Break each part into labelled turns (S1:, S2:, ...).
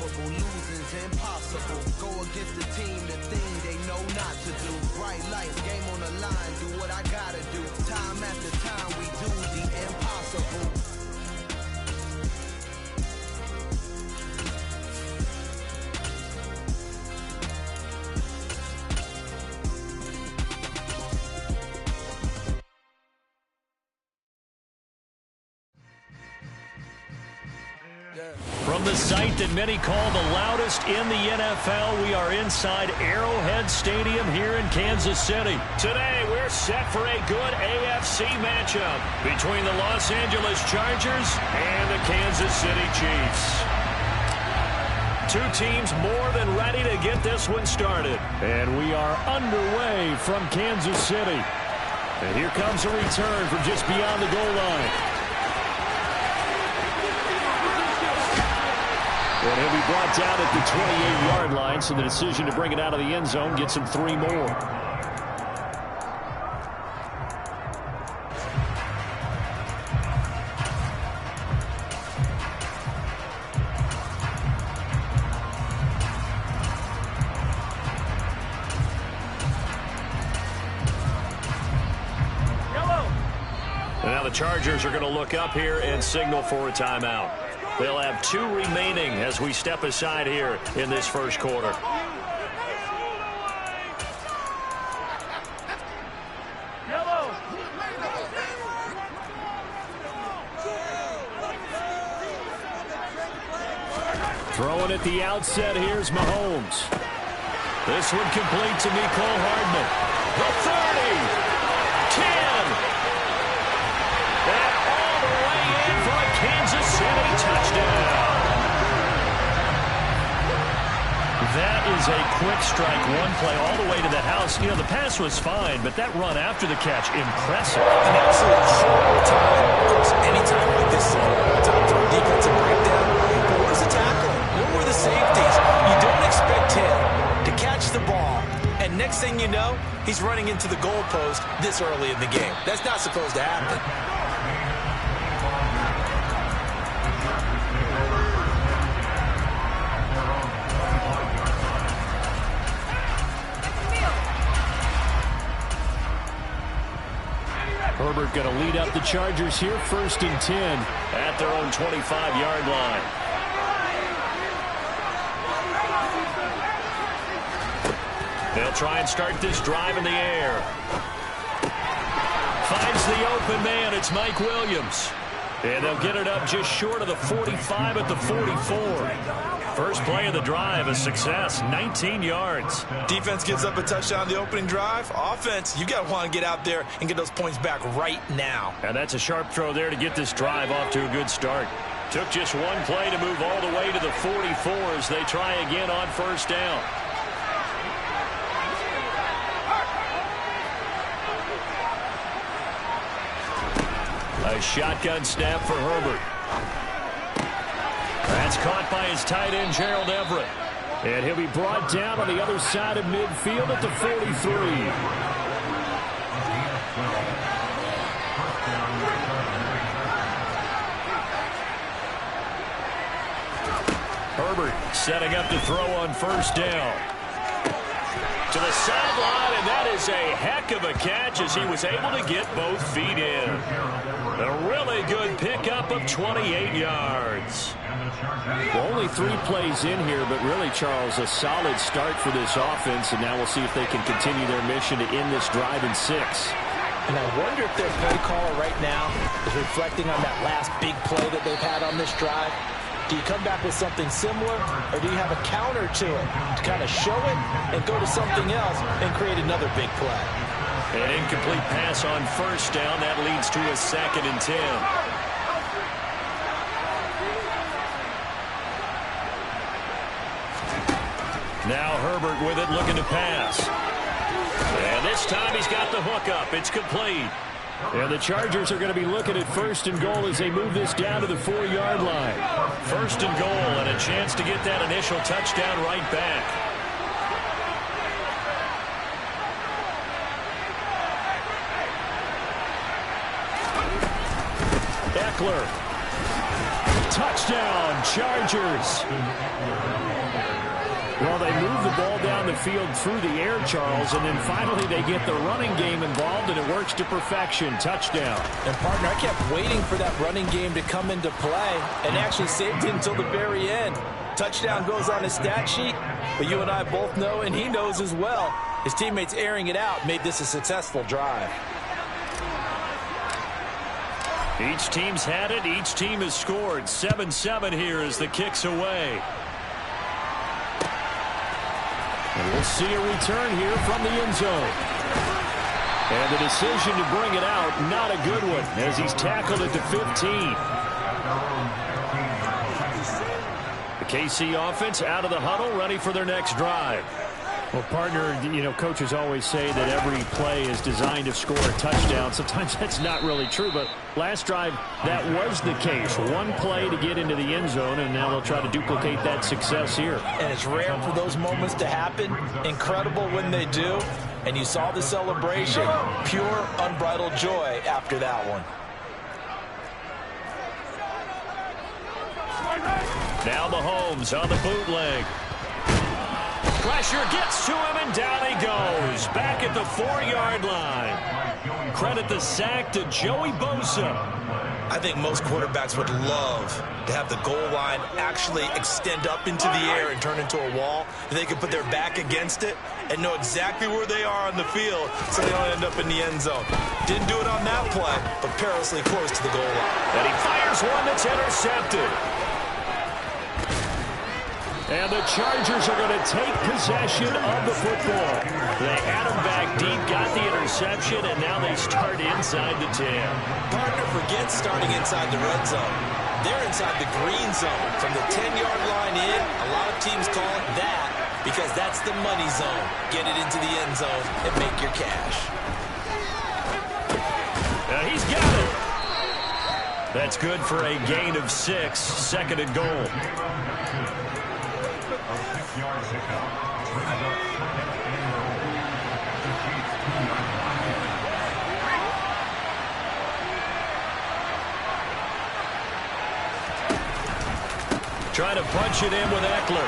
S1: unstoppable, losing's impossible. Go against the team, the thing they know not to do. Bright lights, game on the line, do what I gotta do. Time after time, we do the impossible.
S2: From the site that many call the loudest in the NFL, we are inside Arrowhead Stadium here in Kansas City. Today, we're set for a good AFC matchup between the Los Angeles Chargers and the Kansas City Chiefs. Two teams more than ready to get this one started. And we are underway from Kansas City. And here comes a return from just beyond the goal line. And he'll be brought down at the 28-yard line, so the decision to bring it out of the end zone gets him 3 more. And now the Chargers are going to look up here and signal for a timeout. They'll have 2 remaining as we step aside here in this first quarter. Throwing at the outset, here's Mahomes. This one complete to Mecole Hardman. The 30, 10. And all the way in for a Kansas City touchdown. That is a quick strike, one play all the way to the house. You know, the pass was fine, but that run after the catch, impressive.
S3: An absolute short time. Of course, anytime like this, time for a defensive breakdown. But where's the tackling? Where were the safeties? You don't expect him to catch the ball, and next thing you know, he's running into the goalpost this early in the game. That's not supposed to happen.
S2: Herbert going to lead up the Chargers here, 1st and 10 at their own 25-yard line. They'll try and start this drive in the air. Finds the open man. It's Mike Williams. And they'll get it up just short of the 45 at the 44. First play of the drive, a success, 19 yards.
S3: Defense gives up a touchdown the opening drive. Offense, you got to want to get out there and get those points back right now.
S2: And that's a sharp throw there to get this drive off to a good start. Took just one play to move all the way to the 44 as they try again on first down. A shotgun snap for Herbert. That's caught by his tight end, Gerald Everett. And he'll be brought down on the other side of midfield at the 43. Herbert setting up to throw on first down. To the sideline, and that is a heck of a catch as he was able to get both feet in. A really good pickup of 28 yards.
S4: Well, only 3 plays in here, but really, Charles, a solid start for this offense, and now we'll see if they can continue their mission to end this drive in 6.
S3: And I wonder if their play caller right now is reflecting on that last big play that they've had on this drive. Do you come back with something similar, or do you have a counter to it to kind of show it and go to something else and create another big play?
S2: An incomplete pass on first down. That leads to a 2nd and 10. Now Herbert with it, looking to pass. And this time he's got the hook up. It's complete. And the Chargers are going to be looking at 1st and goal as they move this down to the 4-yard line. 1st and goal and a chance to get that initial touchdown right back. Eckler Touchdown, Chargers. Well, they move the ball down the field through the air, Charles, and then finally they get the running game involved, and it works to perfection. Touchdown.
S3: And, partner, I kept waiting for that running game to come into play and actually saved it until the very end. Touchdown goes on his stat sheet, but you and I both know, and he knows as well, his teammates airing it out made this a successful drive.
S2: Each team's had it. Each team has scored. 7-7 here as the kick's away. And we'll see a return here from the end zone. And the decision to bring it out, not a good one, as he's tackled at the 15. The KC offense out of the huddle, ready for their next drive. Well, partner, you know, coaches always say that every play is designed to score a touchdown. Sometimes that's not really true, but last drive, that was the case. One play to get into the end zone, and now they'll try to duplicate that success here.
S3: And it's rare for those moments to happen. Incredible when they do. And you saw the celebration. Pure, unbridled joy after that one.
S2: Now Mahomes on the bootleg. Pressure gets to him, and down he goes. Back at the 4-yard line. Credit the sack to Joey Bosa.
S3: I think most quarterbacks would love to have the goal line actually extend up into the air and turn into a wall. And they can put their back against it and know exactly where they are on the field so they don't end up in the end zone. Didn't do it on that play, but perilously close to the goal line.
S2: And he fires one that's intercepted. And the Chargers are going to take possession of the football. They had him back deep, got the interception, and now they start inside the 10.
S3: Partner, forget starting inside the red zone. They're inside the green zone. From the 10-yard line in, a lot of teams call it that because that's the money zone. Get it into the end zone and make your cash.
S2: He's got it. That's good for a gain of 6, second and goal. Trying to punch it in with Eckler.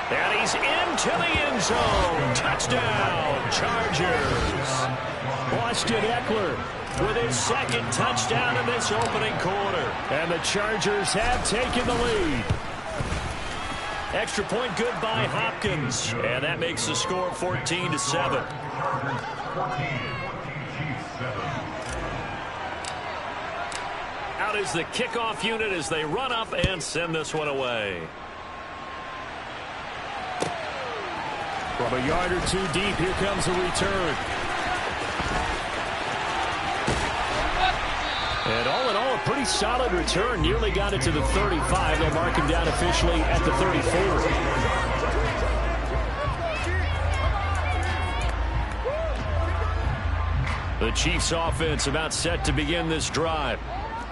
S2: And he's into the end zone. Touchdown, Chargers. Austin Eckler with his second touchdown in this opening quarter. And the Chargers have taken the lead. Extra point good by Hopkins. And that makes the score 14-7. Out is the kickoff unit as they run up and send this one away. From a yard or two deep, here comes the return. And all in all, a pretty solid return. Nearly got it to the 35. They'll mark him down officially at the 34. The Chiefs offense about set to begin this drive.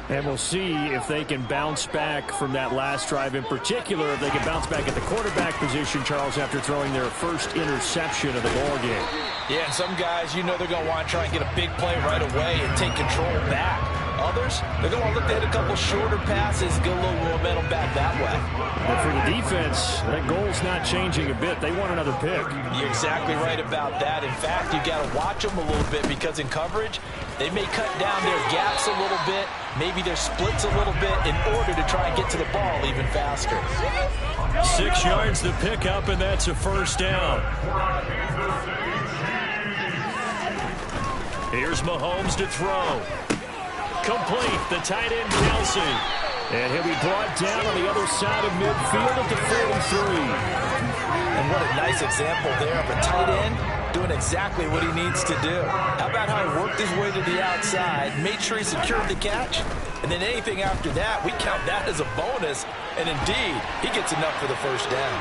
S2: And we'll see if they can bounce back from that last drive. In particular, if they can bounce back at the quarterback position, Charles, after throwing their first interception of the ball game.
S3: Yeah, and some guys, you know they're going to want to try and get a big play right away and take control back. Others, they're going to want to look to hit a couple shorter passes, get a little momentum back that way.
S2: But for the defense, that goal's not changing a bit. They want another pick.
S3: You're exactly right about that. In fact, you've got to watch them a little bit because in coverage, they may cut down their gaps a little bit, maybe their splits a little bit in order to try and get to the ball even faster.
S2: 6 yards to pick up, and that's a first down. Here's Mahomes to throw. Complete, the tight end, Kelsey. And he'll be brought down on the other side of midfield at the 43.
S3: And what a nice example there of a tight end doing exactly what he needs to do. How about how he worked his way to the outside, made sure he secured the catch, and then anything after that, we count that as a bonus. And indeed, he gets enough for the first down.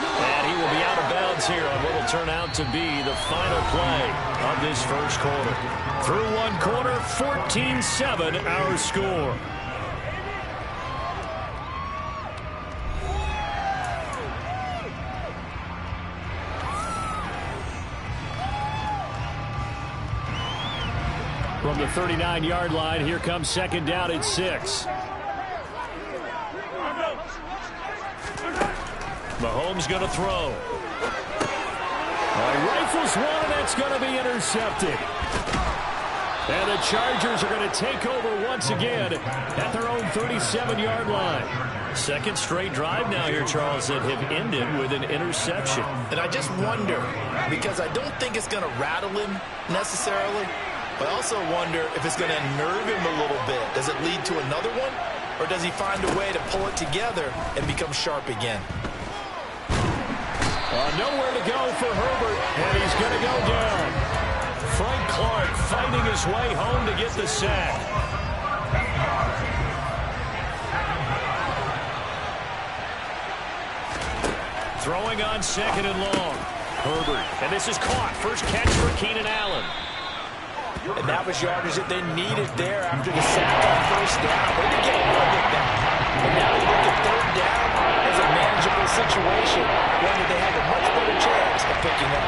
S2: And he will be out of bounds here on what will turn out to be the final play of this first quarter. Through one quarter, 14-7 our score. From the 39-yard line, here comes second down at 6. Mahomes going to throw. Rifles one, and that's going to be intercepted. And the Chargers are going to take over once again at their own 37-yard line. Second straight drive now here, Charles, that have ended with an interception.
S3: And I just wonder, because I don't think it's going to rattle him necessarily, but I also wonder if it's going to unnerve him a little bit. Does it lead to another one, or does he find a way to pull it together and become sharp again?
S2: Nowhere to go for Herbert, and he's going to go down. Frank Clark fighting his way home to get the sack. Throwing on second and long. Herbert, and this is caught. First catch for Keenan Allen.
S3: And that was yardage that they needed there after the sack on first down. They didn't get all of it back. But now they look at third down as a manageable situation, one that they have a much better chance of picking up.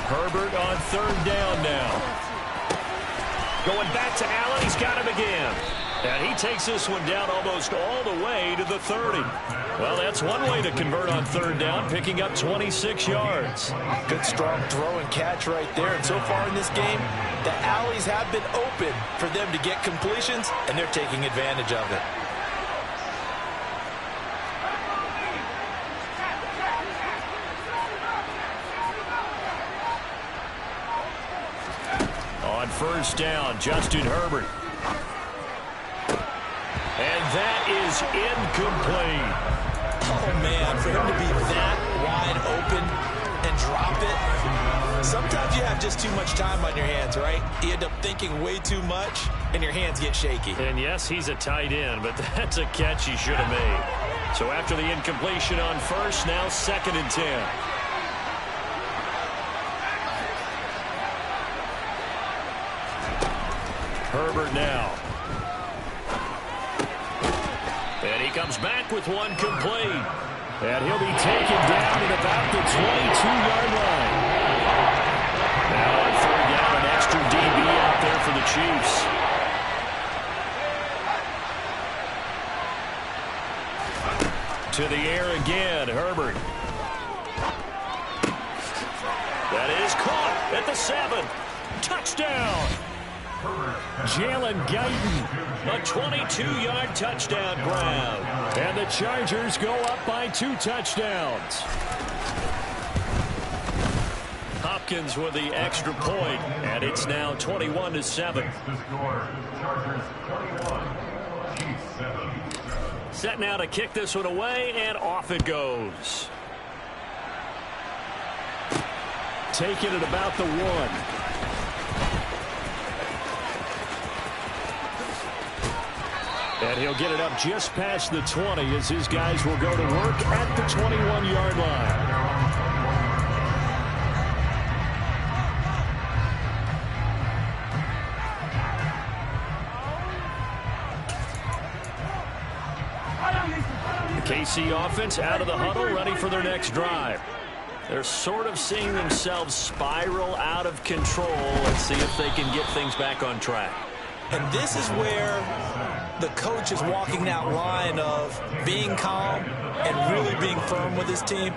S2: Herbert on third down now. Going back to Allen. He's got him again. And he takes this one down almost all the way to the 30. Well, that's one way to convert on third down, picking up 26 yards.
S3: Good, strong throw and catch right there. And so far in this game, the alleys have been open for them to get completions, and they're taking advantage of it.
S2: On first down, Justin Herbert. And that is incomplete.
S3: Oh, man, for him to be that wide open and drop it. Sometimes you have just too much time on your hands, right? You end up thinking way too much, and your hands get shaky.
S2: And, yes, he's a tight end, but that's a catch he should have made. So after the incompletion on first, now 2nd and 10. Herbert now. And he comes back with one complete. And he'll be taken down at about the 22-yard line. Now on third down, an extra DB out there for the Chiefs. To the air again, Herbert. That is caught at the 7. Touchdown. Jalen Guyton, a 22-yard touchdown grab. And the Chargers go up by 2 touchdowns. Hopkins with the extra point, and it's now 21-7. Set now to kick this one away, and off it goes. Taking it about the 1. And he'll get it up just past the 20 as his guys will go to work at the 21-yard line. The KC offense out of the huddle, ready for their next drive. They're sort of seeing themselves spiral out of control. Let's see if they can get things back on track.
S3: And this is where the coach is walking that line of being calm and really being firm with his team.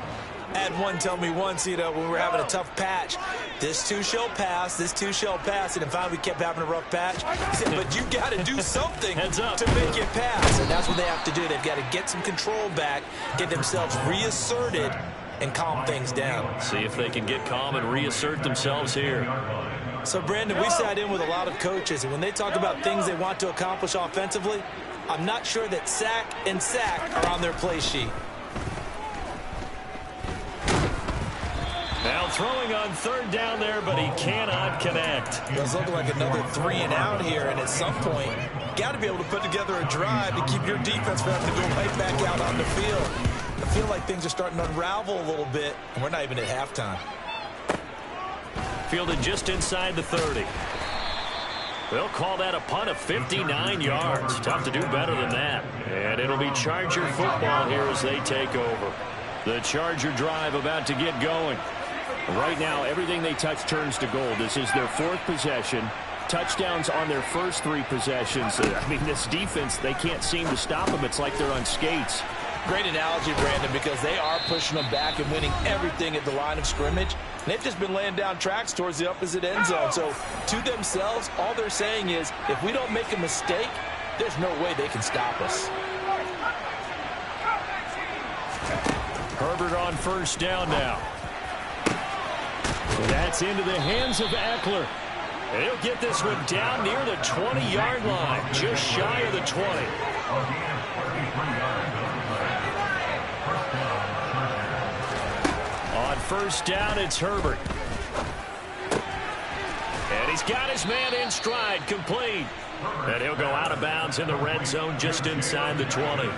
S3: I had one tell me once, when we were having a tough patch, this too shall pass, this too shall pass, and in fact we kept having a rough patch. He said, but you got to do something to make it pass, and that's what they have to do. They've got to get some control back, get themselves reasserted, and calm things down.
S2: See if they can get calm and reassert themselves here.
S3: So, Brandon, we sat in with a lot of coaches, and when they talk about things they want to accomplish offensively, I'm not sure that sack and sack are on their play sheet.
S2: Now throwing on third down there, but he cannot connect.
S3: It's looking like another 3 and out here, and at some point, you got to be able to put together a drive to keep your defense from having to go right back out on the field. I feel like things are starting to unravel a little bit, and we're not even at halftime.
S2: Fielded just inside the 30. They'll call that a punt of 59 yards. Tough to do better than that. And it'll be Charger football here as they take over. The Charger drive about to get going. Right now, everything they touch turns to gold. This is their 4th possession.
S4: touchdowns on their first 3 possessions. I mean, this defense, they can't seem to stop them. It's like they're on skates.
S3: Great analogy, Brandon, because they are pushing them back and winning everything at the line of scrimmage. They've just been laying down tracks towards the opposite end zone. So to themselves, all they're saying is, if we don't make a mistake, there's no way they can stop us.
S2: Herbert on first down now. That's into the hands of Eckler. He'll get this one down near the 20-yard line, just shy of the 20. On first down, it's Herbert. And he's got his man in stride, complete. And he'll go out of bounds in the red zone just inside the 20.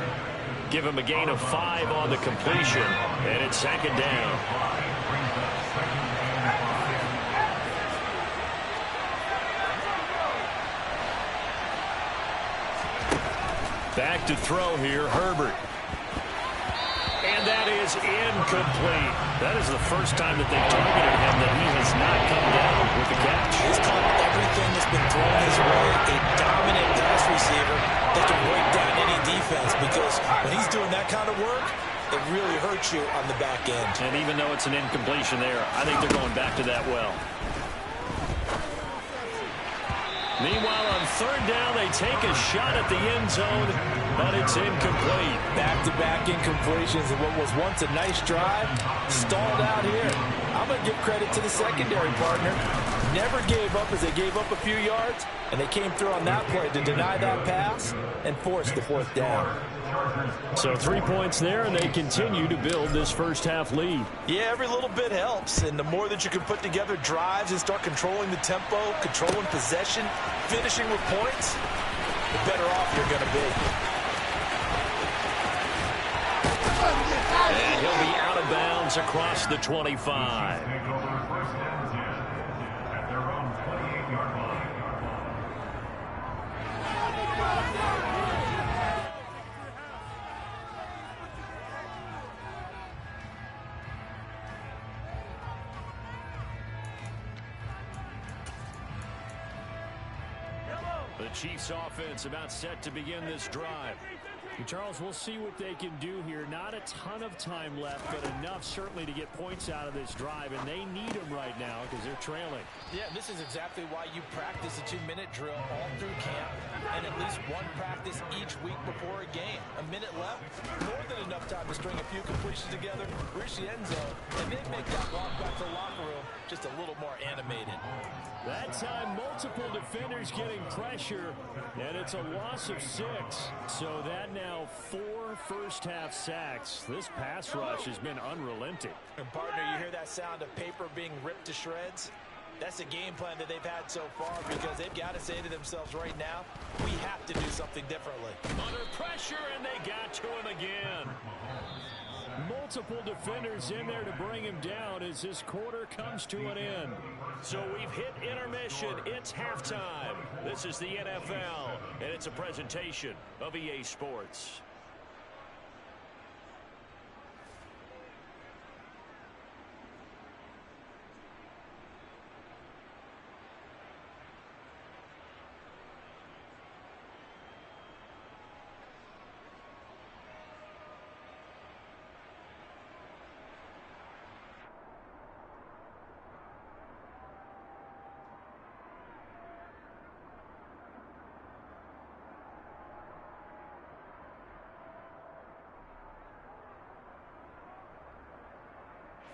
S2: Give him a gain of 5 on the completion, and it's second down. Back to throw here, Herbert. And that is incomplete. That is the first time that they've targeted him that he has not come down with the catch.
S3: He's caught everything that's been thrown his way. A dominant pass receiver that can break down any defense, because when he's doing that kind of work, it really hurts you on the back end.
S2: And even though it's an incompletion there, I think they're going back to that well. Meanwhile, on third down, they take a shot at the end zone, but it's incomplete.
S3: Back-to-back incompletions, and what was once a nice drive stalled out here. I'm going to give credit to the secondary partner. Never gave up as they gave up a few yards, and they came through on that play to deny that pass and force the fourth down.
S2: So 3 points there, and they continue to build this first-half lead.
S3: Yeah, every little bit helps, and the more that you can put together drives and start controlling the tempo, controlling possession, finishing with points, the better off you're going to be.
S2: And he'll be out of bounds across the 25. The Chiefs offense about set to begin this drive. And Charles, we'll see what they can do here. Not a ton of time left, but enough certainly to get points out of this drive, and they need them right now because they're trailing.
S3: Yeah, this is exactly why you practice a 2-minute drill all through camp, and at least one practice each week before a game. A minute left, more than enough time to string a few completions together, reach the end zone, and then make that walk back to the locker room just a little more animated.
S2: That time, multiple defenders getting pressure, and it's a loss of 6. So that now 4 first-half sacks. This pass rush has been unrelenting.
S3: And, partner, you hear that sound of paper being ripped to shreds? That's the game plan that they've had so far, because they've got to say to themselves right now, we have to do something differently.
S2: Under pressure, and they got to him again. Multiple defenders in there to bring him down as this quarter comes to an end. So we've hit intermission. It's halftime. This is the NFL, and it's a presentation of EA Sports.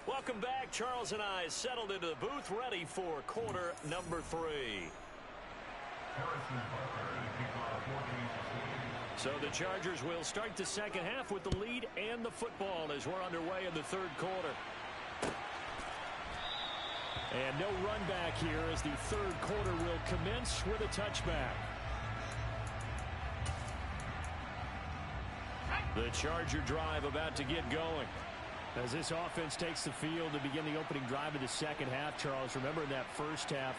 S2: Welcome back. Charles and I settled into the booth, ready for quarter number 3. So the Chargers will start the second half with the lead and the football as we're underway in the third quarter. And no run back here as the third quarter will commence with a touchback. The Charger drive about to get going. As this offense takes the field to begin the opening drive of the second half, Charles, remember in that first half,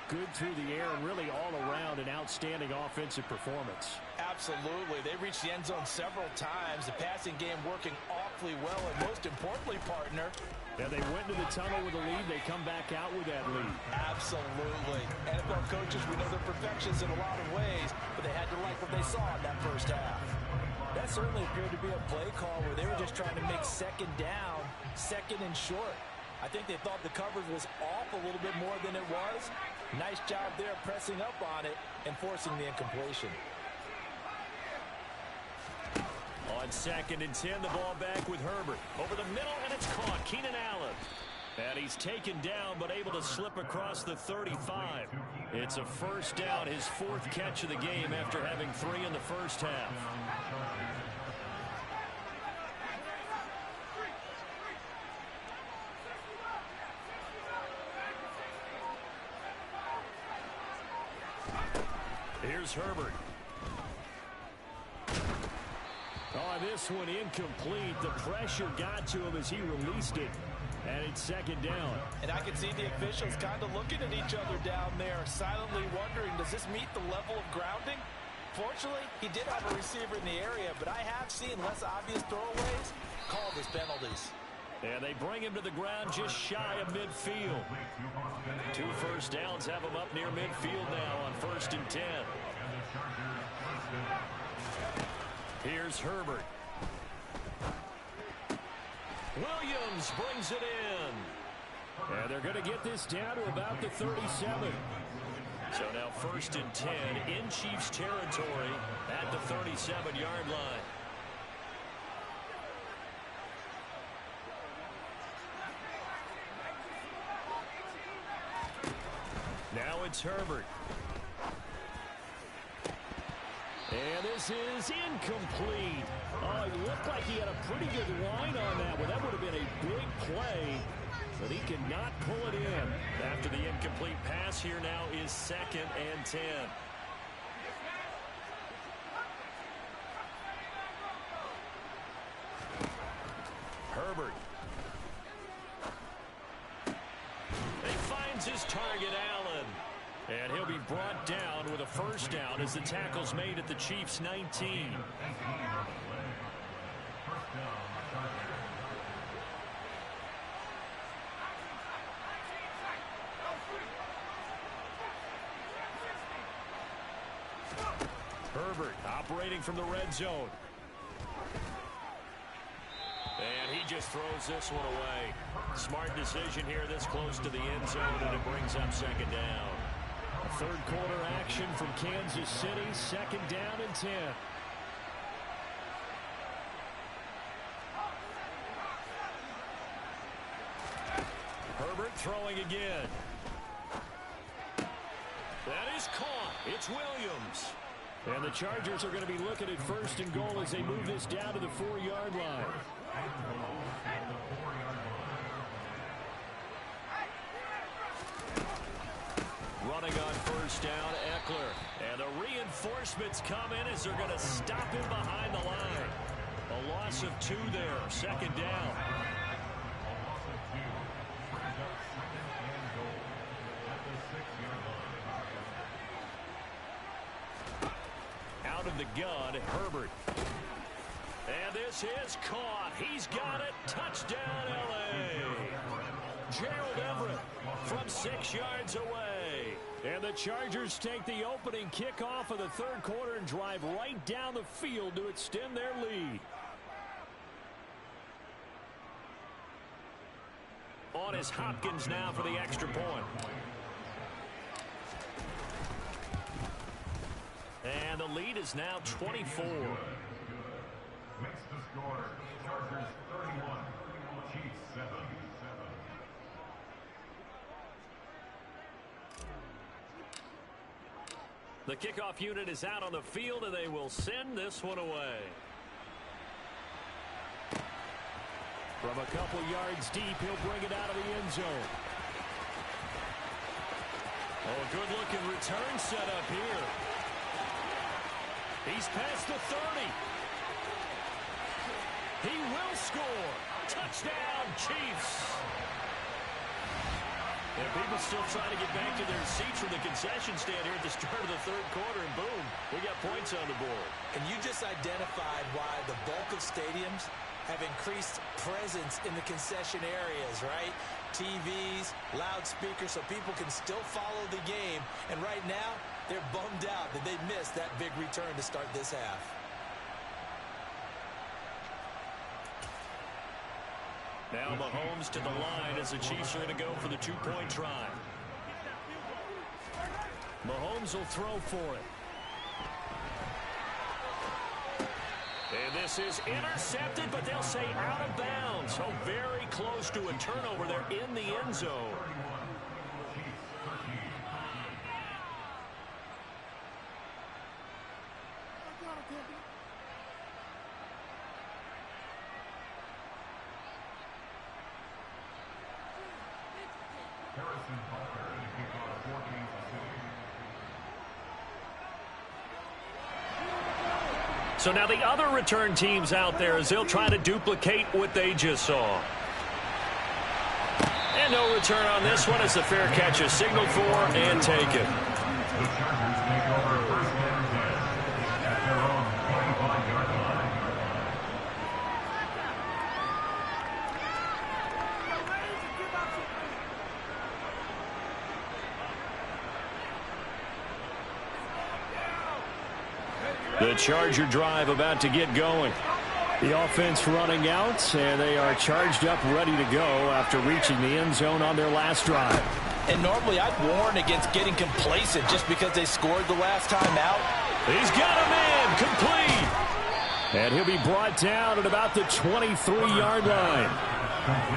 S2: good through the air and really all around an outstanding offensive performance.
S3: Absolutely. They reached the end zone several times. The passing game working awfully well, and most importantly, partner,
S4: Yeah, they went to the tunnel with a lead. They come back out with that lead.
S3: Absolutely. NFL coaches, we know they're perfectionists in a lot of ways, but they had to like what they saw in that first half. That certainly appeared to be a play call where they were just trying to make second down, second and short. I think they thought the coverage was off a little bit more than it was. Nice job there pressing up on it and forcing the incompletion.
S2: On 2nd and 10, the ball back with Herbert. Over the middle, and it's caught. Keenan Allen. And he's taken down, but able to slip across the 35. It's a first down, his 4th catch of the game after having 3 in the first half. Here's Herbert. Oh, this one incomplete. The pressure got to him as he released it. And it's 2nd down.
S3: And I can see the officials kind of looking at each other down there, silently wondering, does this meet the level of grounding? Fortunately, he did have a receiver in the area, but I have seen less obvious throwaways called as penalties.
S2: And they bring him to the ground just shy of midfield. 2 first downs have him up near midfield now on 1st and 10. Here's Herbert. Williams brings it in. And they're going to get this down to about the 37. So now 1st and 10 in Chiefs territory at the 37-yard line. Now it's Herbert. And this is incomplete. Oh, it looked like he had a pretty good line on that one. That would have been a big play, but he cannot pull it in. After the incomplete pass, here now is 2nd and 10. Herbert. He finds his target, Allen. And he'll be brought down with a first down as the tackle's made at the Chiefs' 19. Herbert operating from the red zone. And he just throws this one away. Smart decision here this close to the end zone, and it brings up 2nd down. Third quarter action from Kansas City. 2nd down and 10. Herbert throwing again. That is caught. It's Williams. And the Chargers are going to be looking at 1st and goal as they move this down to the 4-yard line. Running on 1st down, Eckler. And the reinforcements come in as they're going to stop him behind the line. A loss of 2 there. 2nd down. Out of the gun, Herbert. And this is caught. He's got it. Touchdown, L.A. Gerald Everett from 6 yards away. And the Chargers take the opening kickoff of the third quarter and drive right down the field to extend their lead. On is Hopkins now for the extra point. And the lead is now 24.
S5: Makes the score. Chargers 31, Chiefs 7.
S2: The kickoff unit is out on the field, and they will send this one away. From a couple yards deep, he'll bring it out of the end zone. Oh, good-looking return set up here. He's past the 30. He will score. Touchdown, Chiefs. And people still trying to get back to their seats from the concession stand here at the start of the third quarter, and boom, we got points on the board.
S3: And you just identified why the bulk of stadiums have increased presence in the concession areas, right? TVs, loudspeakers, so people can still follow the game. And right now, they're bummed out that they missed that big return to start this half.
S2: Now Mahomes to the line as the Chiefs are going to go for the two-point try. Mahomes will throw for it. And this is intercepted, but they'll say out of bounds. So very close to a turnover there in the end zone. So now the other return teams out there as they'll try to duplicate what they just saw. And no return on this one as the fair catch is signaled for and taken.
S5: The Chargers take over first and 10 at their own 25-yard line.
S2: The Charger drive about to get going. The offense running out, and they are charged up, ready to go after reaching the end zone on their last drive.
S3: And normally I'd warn against getting complacent just because they scored the last time out.
S2: He's got a man, complete. And he'll be brought down at about the 23-yard line.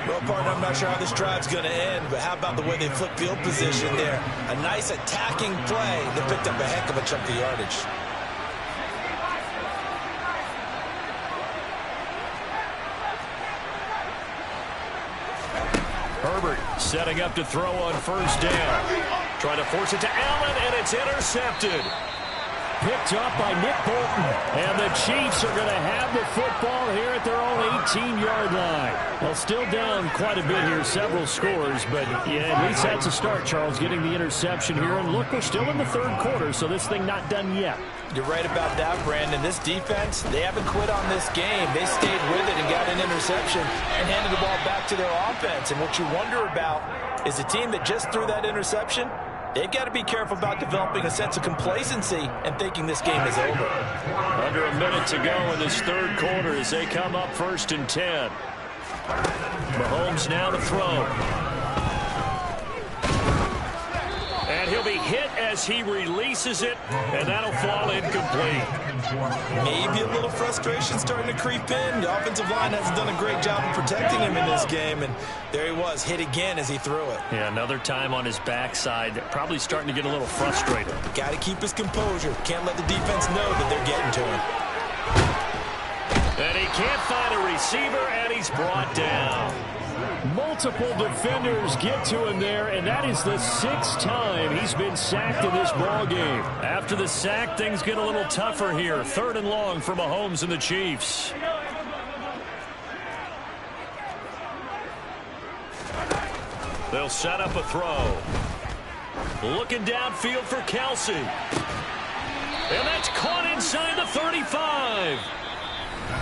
S3: Well, partner, I'm not sure how this drive's going to end, but how about the way they flip field position there? A nice attacking play that picked up a heck of a chunk of yardage.
S2: Herbert setting up to throw on first down. Trying to force it to Allen, and it's intercepted. Picked up by Nick Bolton. And the Chiefs are going to have the football here at their own 18-yard line. Well, still down quite a bit here, several scores. But, yeah, at least that's a start, Charles, getting the interception here. And look, we're still in the third quarter, so this thing not done yet.
S3: You're right about that, Brandon. This defense, they haven't quit on this game. They stayed with it and got an interception and handed the ball back to their offense. And what you wonder about is a team that just threw that interception, they've got to be careful about developing a sense of complacency and thinking this game is over.
S2: Under a minute to go in this third quarter as they come up first and 10. Mahomes now to throw. And he'll be hit as he releases it, and that'll fall incomplete.
S3: Maybe a little frustration starting to creep in. The offensive line hasn't done a great job of protecting him in this game, and there he was, hit again as he threw it.
S2: Yeah, another time on his backside, probably starting to get a little frustrated.
S3: Got to keep his composure. Can't let the defense know that they're getting to him.
S2: And he can't find a receiver, and he's brought down. Multiple defenders get to him there, and that is the 6th time he's been sacked in this ball game. After the sack, things get a little tougher here. 3rd and long for Mahomes and the Chiefs. They'll set up a throw. Looking downfield for Kelsey. And that's caught inside the 35.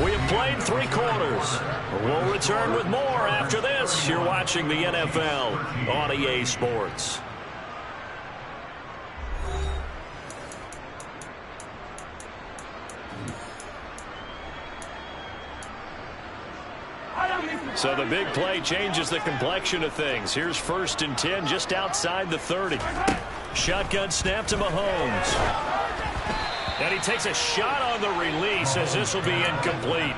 S2: We have played 3 quarters. We'll return with more after this. You're watching the NFL on EA Sports. So the big play changes the complexion of things. Here's 1st and 10 just outside the 30. Shotgun snap to Mahomes. And he takes a shot on the release as this will be incomplete.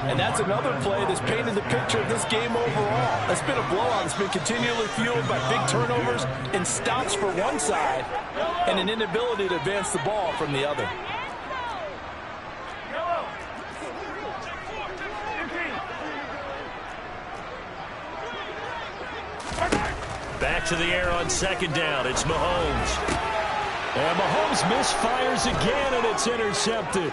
S3: And that's another play that's painted the picture of this game overall. It's been a blowout. It's been continually fueled by big turnovers and stops for one side and an inability to advance the ball from the other.
S2: Back to the air on 2nd down. It's Mahomes. And Mahomes misfires again, and it's intercepted.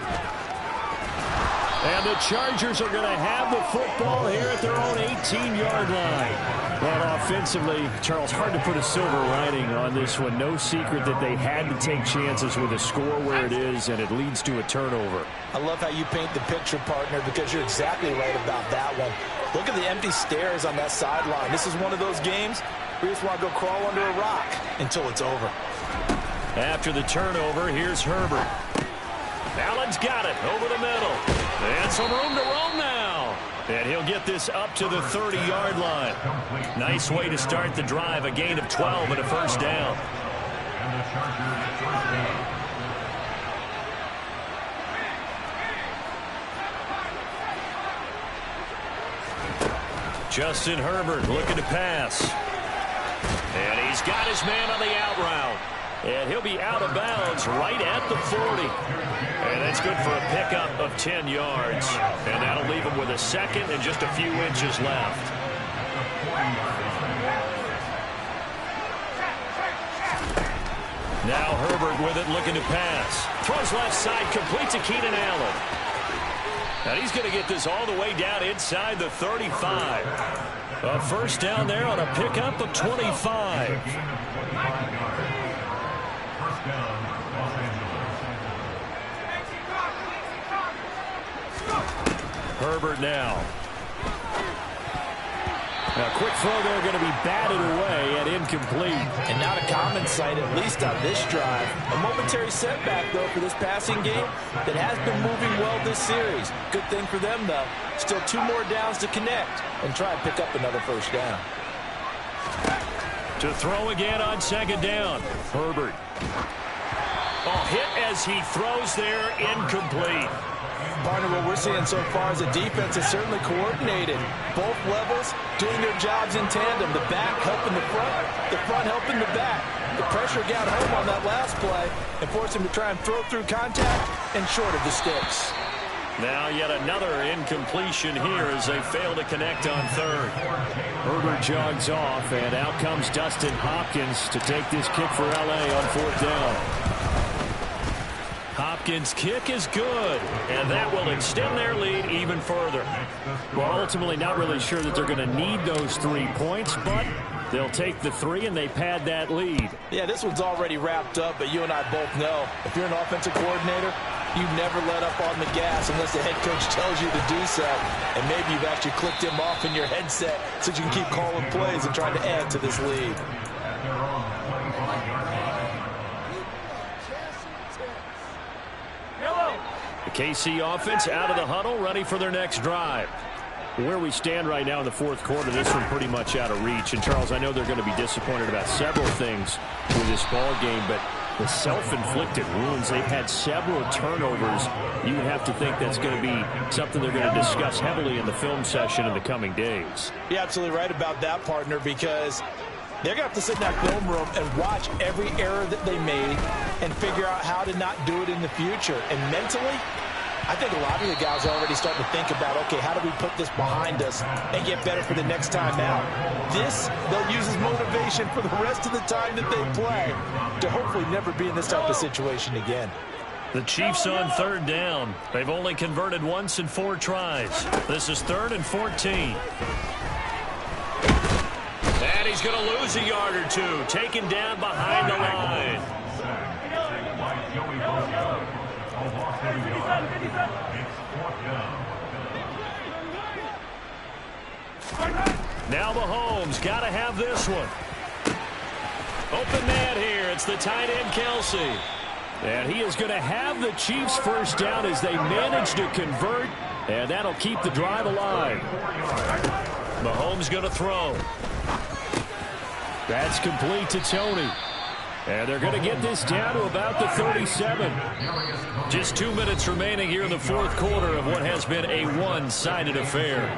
S2: And the Chargers are going to have the football here at their own 18-yard line. Well, offensively, Charles, hard to put a silver lining on this one. No secret that they had to take chances with a score where it is, and it leads to a turnover.
S3: I love how you paint the picture, partner, because you're exactly right about that one. Look at the empty stares on that sideline. This is one of those games where you just want to go crawl under a rock until it's over.
S2: After the turnover, here's Herbert. Allen's got it over the middle. And some room to roam now. And he'll get this up to the 30-yard line. Nice way to start the drive. A gain of 12 and a first down.
S5: And the Chargers first down.
S2: Justin Herbert looking to pass. And he's got his man on the out route. And he'll be out of bounds right at the 40. And that's good for a pickup of 10 yards. And that'll leave him with a second and just a few inches left. Now Herbert with it, looking to pass. Throws left side, complete to Keenan Allen. And he's going to get this all the way down inside the 35. A first down there on a pickup of 25. Herbert now. A quick throw there, going to be batted away and incomplete.
S3: And not a common sight, at least on this drive. A momentary setback, though, for this passing game that has been moving well this series. Good thing for them, though. Still 2 more downs to connect and try and pick up another first down.
S2: To throw again on second down. Herbert. Oh, hit as he throws there, incomplete.
S3: Partner, what we're seeing so far is the defense is certainly coordinated. Both levels doing their jobs in tandem. The back helping the front helping the back. The pressure got home on that last play and forced him to try and throw through contact and short of the sticks.
S2: Now yet another incompletion here as they fail to connect on third. Herbert jogs off, and out comes Dustin Hopkins to take this kick for L.A. on fourth down. Hopkins' kick is good, and that will extend their lead even further. Well, ultimately not really sure that they're going to need those 3 points, but they'll take the 3 and they pad that lead.
S3: Yeah, this one's already wrapped up, but you and I both know if you're an offensive coordinator, you never let up on the gas unless the head coach tells you to do so. And maybe you've actually clicked him off in your headset so you can keep calling plays and trying to add to this lead.
S2: The KC offense out of the huddle, ready for their next drive. Where we stand right now in the fourth quarter, this one pretty much out of reach. And, Charles, I know they're going to be disappointed about several things with this ball game, but the self-inflicted wounds, they've had several turnovers. You would have to think that's going to be something they're going to discuss heavily in the film session in the coming days.
S3: You're absolutely right about that, partner, because they're going to have to sit in that film room and watch every error that they made and figure out how to not do it in the future. And mentally, I think a lot of the guys are already starting to think about, okay, how do we put this behind us and get better for the next time out? This, they'll use as motivation for the rest of the time that they play to hopefully never be in this type of situation again.
S2: The Chiefs on third down. They've only converted once in 4 tries. This is 3rd and 14. And he's going to lose a yard or 2, taken down behind the line. Now Mahomes got to have this one. Open man here. It's the tight end, Kelsey. And he is going to have the Chiefs first down as they manage to convert. And that'll keep the drive alive. Mahomes going to throw. That's complete to Tony. And they're going to get this down to about the 37. Just 2 minutes remaining here in the fourth quarter of what has been a one-sided affair.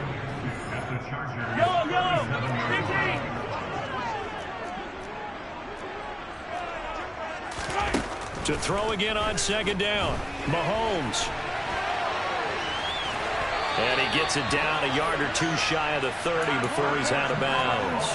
S2: To throw again on second down. Mahomes. And he gets it down a yard or two shy of the 30 before he's out of bounds.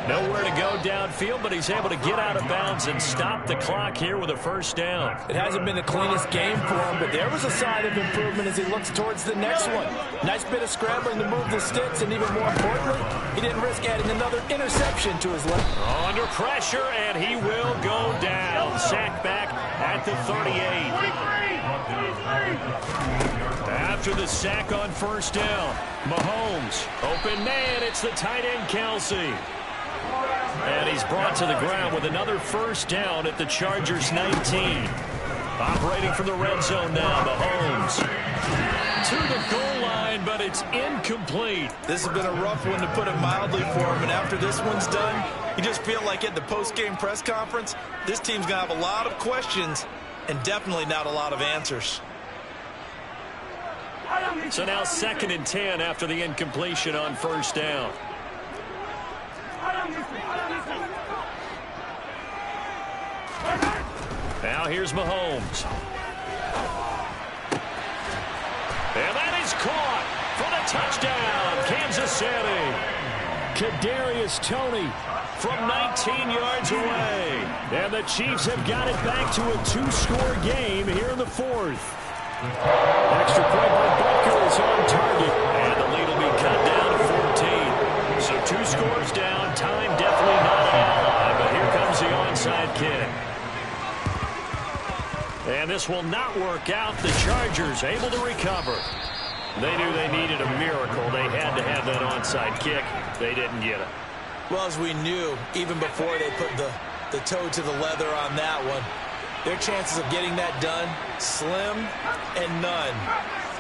S2: Nowhere to go downfield, but he's able to get out of bounds and stop the clock here with a first down.
S3: It hasn't been the cleanest game for him, but there was a sign of improvement as he looks towards the next one. Nice bit of scrambling to move the sticks, and even more importantly, he didn't risk adding another interception to his left.
S2: Under pressure, and he will go down. Sacked back at the 38. After the sack on first down, Mahomes, open man, it's the tight end Kelsey. And he's brought to the ground with another first down at the Chargers 19. Operating from the red zone now, Mahomes. To the goal line, but it's incomplete.
S3: This has been a rough one, to put it mildly, for him, and after this one's done, you just feel like at the post-game press conference, this team's going to have a lot of questions and definitely not a lot of answers.
S2: So now 2nd and 10 after the incompletion on first down. Now here's Mahomes. And that is caught for the touchdown, Kansas City. Kadarius Toney from 19 yards away. And the Chiefs have got it back to a 2-score game here in the 4th. Extra point by Butker is on target. And the lead will be cut down to 14. So 2 scores down. Time definitely not an ally. But here comes the onside kick. And this will not work out. The Chargers able to recover. They knew they needed a miracle. They had to have that onside kick. They didn't get it.
S3: Well, as we knew, even before they put the toe to the leather on that one, their chances of getting that done, slim and none.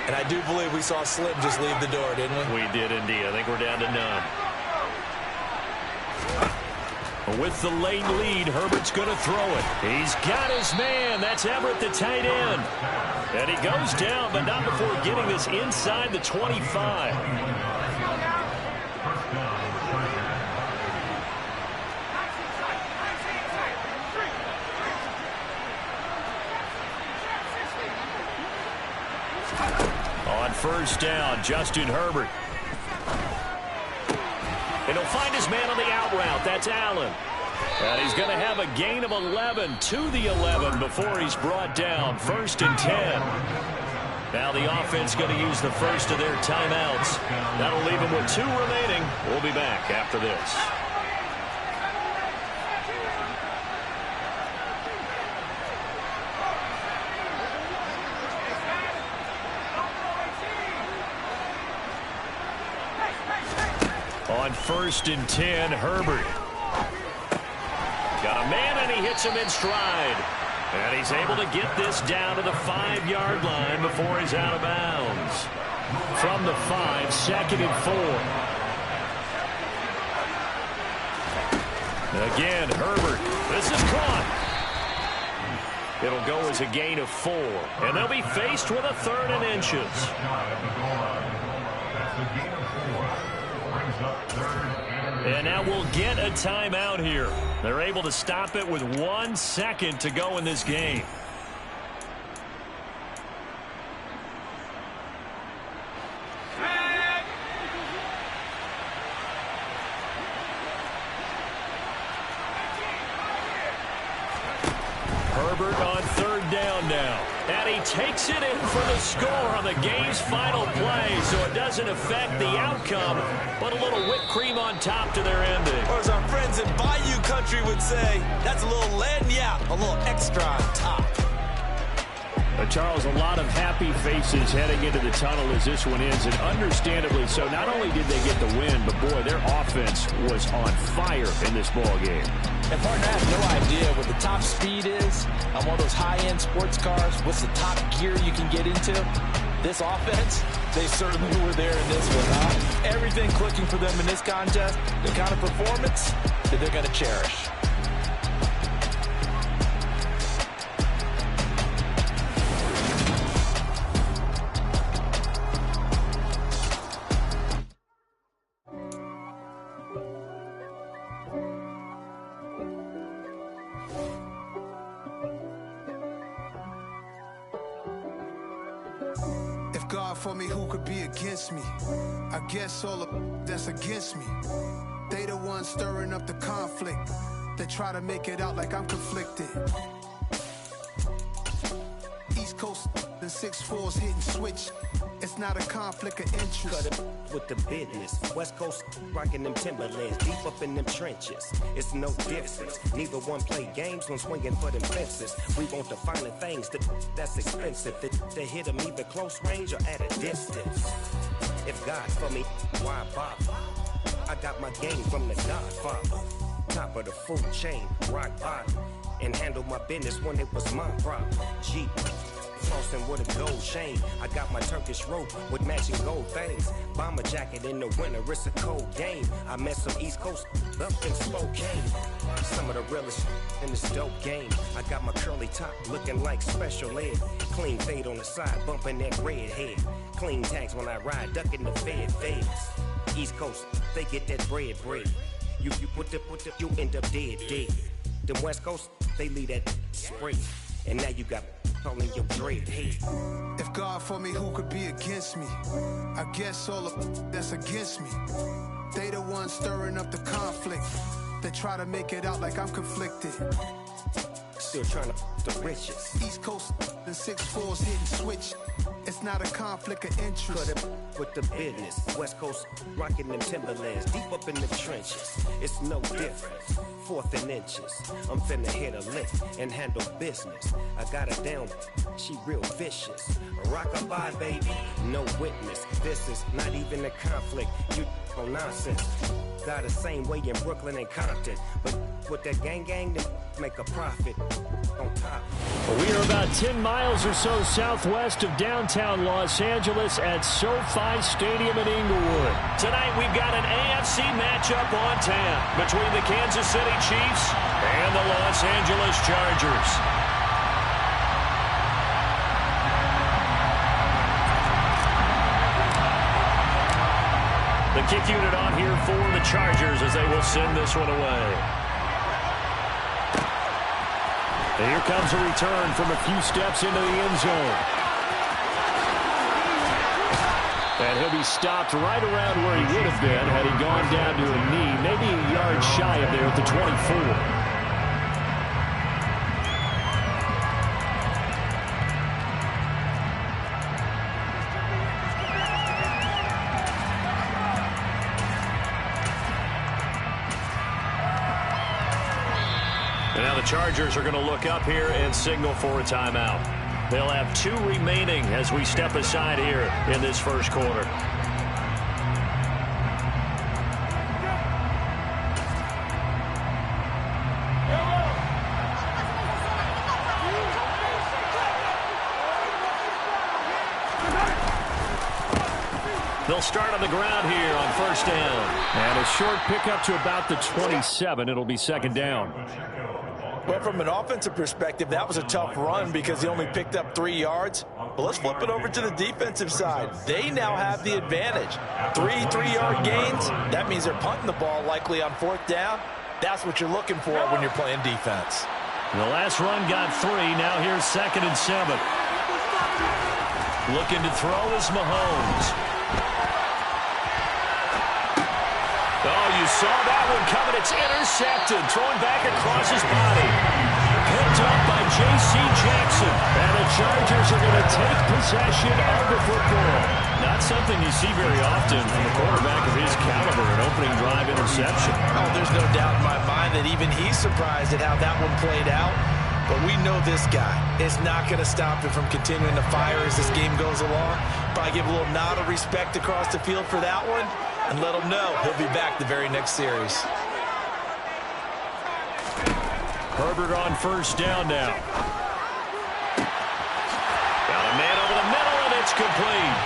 S3: And I do believe we saw Slim just leave the door, didn't we?
S2: We did indeed. I think we're down to none. With the late lead, Herbert's going to throw it. He's got his man. That's Everett, the tight end. And he goes down, but not before getting this inside the 25. On first down, Justin Herbert. And he'll find his man on the out route. That's Allen. And he's going to have a gain of 11 to the 11 before he's brought down. 1st and 10. Now the offense going to use the first of their timeouts. That'll leave them with 2 remaining. We'll be back after this. On 1st and 10, Herbert. Got a man, and he hits him in stride. And he's able to get this down to the 5-yard line before he's out of bounds. From the 5, 2nd and 4. Again, Herbert. This is caught. It'll go as a gain of 4. And they'll be faced with a 3rd and inches. And now we'll get a timeout here. They're able to stop it with 1 second to go in this game. Herbert on 3rd down now. And he takes it in for the score on the game's final play, so it doesn't affect the outcome, but a little whipped cream on top to their ending.
S3: Or as our friends in Bayou Country would say, that's a little lagniappe, a little extra on top.
S4: Charles, a lot of happy faces heading into the tunnel as this one ends, and understandably so. Not only did they get the win, but boy, their offense was on fire in this ball game.
S3: And partner, I have no idea what the top speed is on one of those high-end sports cars. What's the top gear you can get into? This offense, they certainly were there in this one, huh? Everything clicking for them in this contest, the kind of performance that they're going to cherish.
S1: God for me, who could be against me? I guess all of that's against me. They the ones stirring up the conflict. They try to make it out like I'm conflicted. East Coast and 6'4's hitting switch. It's not a conflict of interest.
S6: Cut it with the business. West Coast rocking them Timberlands, deep up in them trenches. It's no difference. Neither one play games when swinging for them fences. We want the finer things that's expensive. They hit them either close range or at a distance. If God for me, why bother? I got my game from the Godfather. Top of the food chain, rock bottom. And handle my business when it was my problem. Jeep. Flossing with a gold chain. I got my Turkish rope with matching gold things. Bomber jacket in the winter, it's a cold game. I met some East Coast up in Spokane. Some of the realest in this dope game. I got my curly top looking like special ed. Clean fade on the side, bumping that red head. Clean tags when I ride, ducking the feds. East Coast, they get that bread. You put the, you end up dead. Them West Coast, they leave that spray. And now you got calling your dread head.
S1: If God for me, who could be against me? I guess all of that's against me. They the ones stirring up the conflict. They try to make it out like I'm conflicted.
S6: Still trying to the riches.
S1: East Coast and 6'4's hitting switch. It's not a conflict of interest.
S6: Cut it with the business. West Coast rocking them Timberlands, deep up in the trenches. It's no difference. 4th and inches. I'm finna hit a lick and handle business. I got her down, she real vicious. Rockabye, baby, no witness. This is not even a conflict. You on nonsense. Got the same way in Brooklyn and Compton, but with that gang, they make a profit on top.
S2: We are about 10 miles or so southwest of downtown Los Angeles at SoFi Stadium in Inglewood. Tonight we've got an AFC matchup on tap between the Kansas City Chiefs and the Los Angeles Chargers. The kick unit on here for the Chargers as they will send this one away. And here comes a return from a few steps into the end zone. And he'll be stopped right around where he would have been had he gone down to a knee, maybe a yard shy of there at the 24. Chargers are going to look up here and signal for a timeout. They'll have 2 remaining as we step aside here in this first quarter. They'll start on the ground here on first down. And a short pickup to about the 27. It'll be second down.
S3: But from an offensive perspective, that was a tough run because he only picked up 3 yards. But let's flip it over to the defensive side. They now have the advantage. 3 3-yard gains. That means they're punting the ball likely on 4th down. That's what you're looking for when you're playing defense.
S2: The last run got 3. Now here's 2nd and 7. Looking to throw is Mahomes. Oh, you saw that one coming. It's intercepted. Thrown back across his body. Picked up by J.C. Jackson. And the Chargers are going to take possession of the football. Not something you see very often from a quarterback of his caliber, an opening drive interception.
S3: Oh, there's no doubt in my mind that even he's surprised at how that one played out. But we know this guy is not going to stop him from continuing to fire as this game goes along. Probably give a little nod of respect across the field for that one. And let him know he'll be back the very next series.
S2: Herbert on first down now. Got a man over the middle, and it's complete.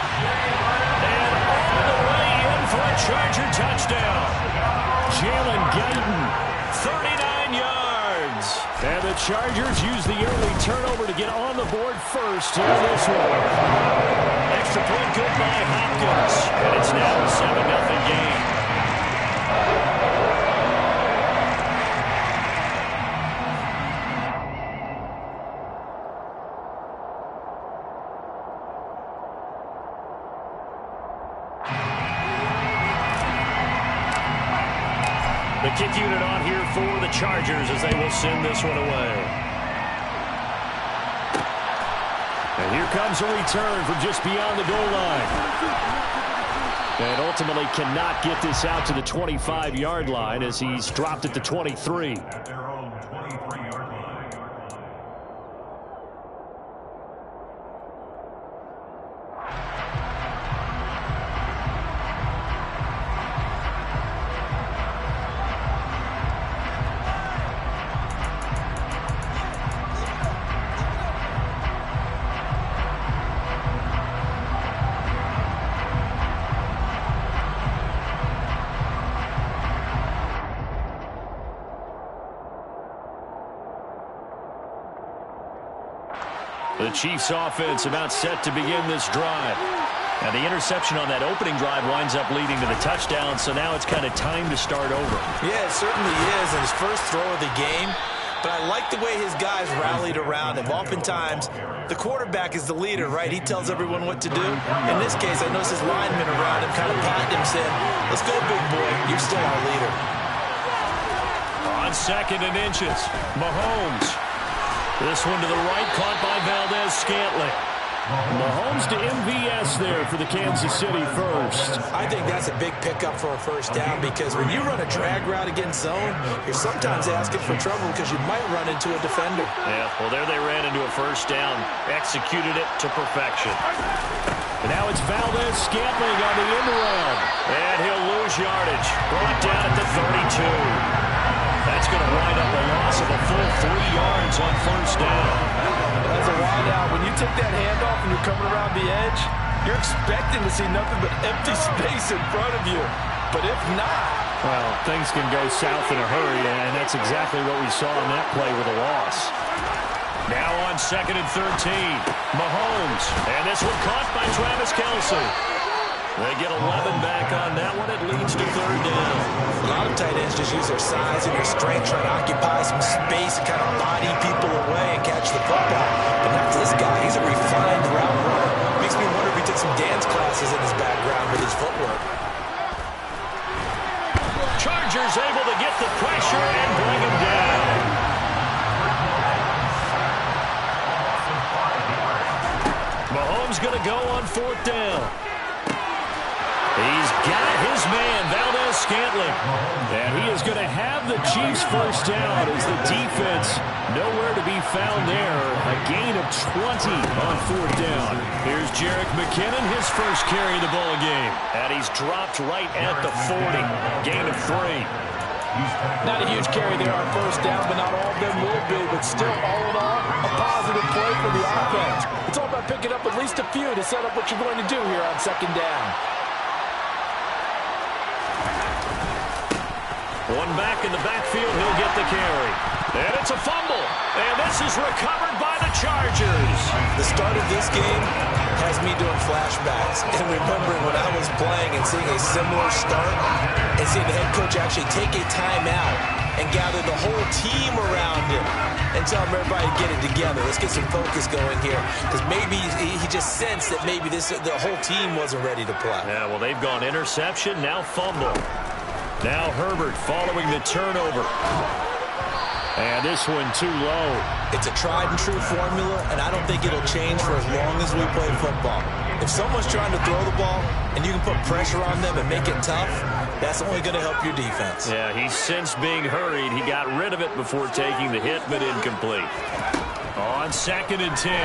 S2: And all the way in for a Charger touchdown. Jalen Guyton, 39 yards. And the Chargers use the early turnover to get on the board first in this one. Extra point good by Hopkins. And it's now a 7-0 game. The kick unit on here for the Chargers as they will send this one away. And here comes a return from just beyond the goal line. And ultimately cannot get this out to the 25-yard line as he's dropped at the 23.
S5: At their own 23-yard line.
S2: The Chiefs offense about set to begin this drive. And the interception on that opening drive winds up leading to the touchdown, so now it's kind of time to start over.
S3: Yeah, it certainly is, and his first throw of the game. But I like the way his guys rallied around him. Oftentimes, the quarterback is the leader, right? He tells everyone what to do. In this case, I noticed his linemen around him kind of patting him, saying, "Let's go, big boy. You're still our leader."
S2: On 2nd and inches, Mahomes. This one to the right, caught by Valdez-Scantling.
S4: Mahomes to MVS there for the Kansas City first.
S3: I think that's a big pickup for a first down because when you run a drag route against zone, you're sometimes asking for trouble because you might run into a defender.
S2: Yeah, well, there they ran into a first down, executed it to perfection.
S4: And now it's Valdez-Scantling on the end around.
S2: And he'll lose yardage, brought down at the 32. That's going to wind up a loss of a full 3 yards on first down.
S3: That's a wide out. When you take that handoff and you're coming around the edge, you're expecting to see nothing but empty space in front of you. But if not...
S4: Well, things can go south in a hurry, and that's exactly what we saw in that play with a loss.
S2: Now on 2nd and 13, Mahomes. And this one caught by Travis Kelce. They get 11 back on that one. It leads to 3rd down.
S3: A lot of tight ends just use their size and their strength, trying to occupy some space and kind of body people away and catch the football. But not this guy. He's a refined route runner. Makes me wonder if he took some dance classes in his background with his footwork.
S2: Chargers able to get the pressure and bring him down. Mahomes going to go on 4th down. He's got his man, Valdez-Scantling.
S4: And he is going to have the Chiefs first down as the defense nowhere to be found there. A gain of 20 on 4th down.
S2: Here's Jerick McKinnon, his first carry of the ball game. And he's dropped right at the 40. Gain of 3.
S3: Not a huge carry there on first down, but not all of them will be. But still, all in all, a positive play for the offense. It's all about picking up at least a few to set up what you're going to do here on 2nd down.
S2: One back in the backfield, he'll get the carry. And it's a fumble. And this is recovered by the Chargers.
S3: The start of this game has me doing flashbacks and remembering when I was playing and seeing a similar start and seeing the head coach actually take a timeout and gather the whole team around him and tell everybody to get it together. Let's get some focus going here because maybe he just sensed that maybe the whole team wasn't ready to play.
S2: Yeah, well, they've gone interception, now fumble. Now Herbert following the turnover. And this one too low.
S3: It's a tried and true formula, and I don't think it'll change for as long as we play football. If someone's trying to throw the ball and you can put pressure on them and make it tough, that's only going to help your defense.
S2: Yeah, he's since being hurried. He got rid of it before taking the hit, but incomplete. On 2nd and 10,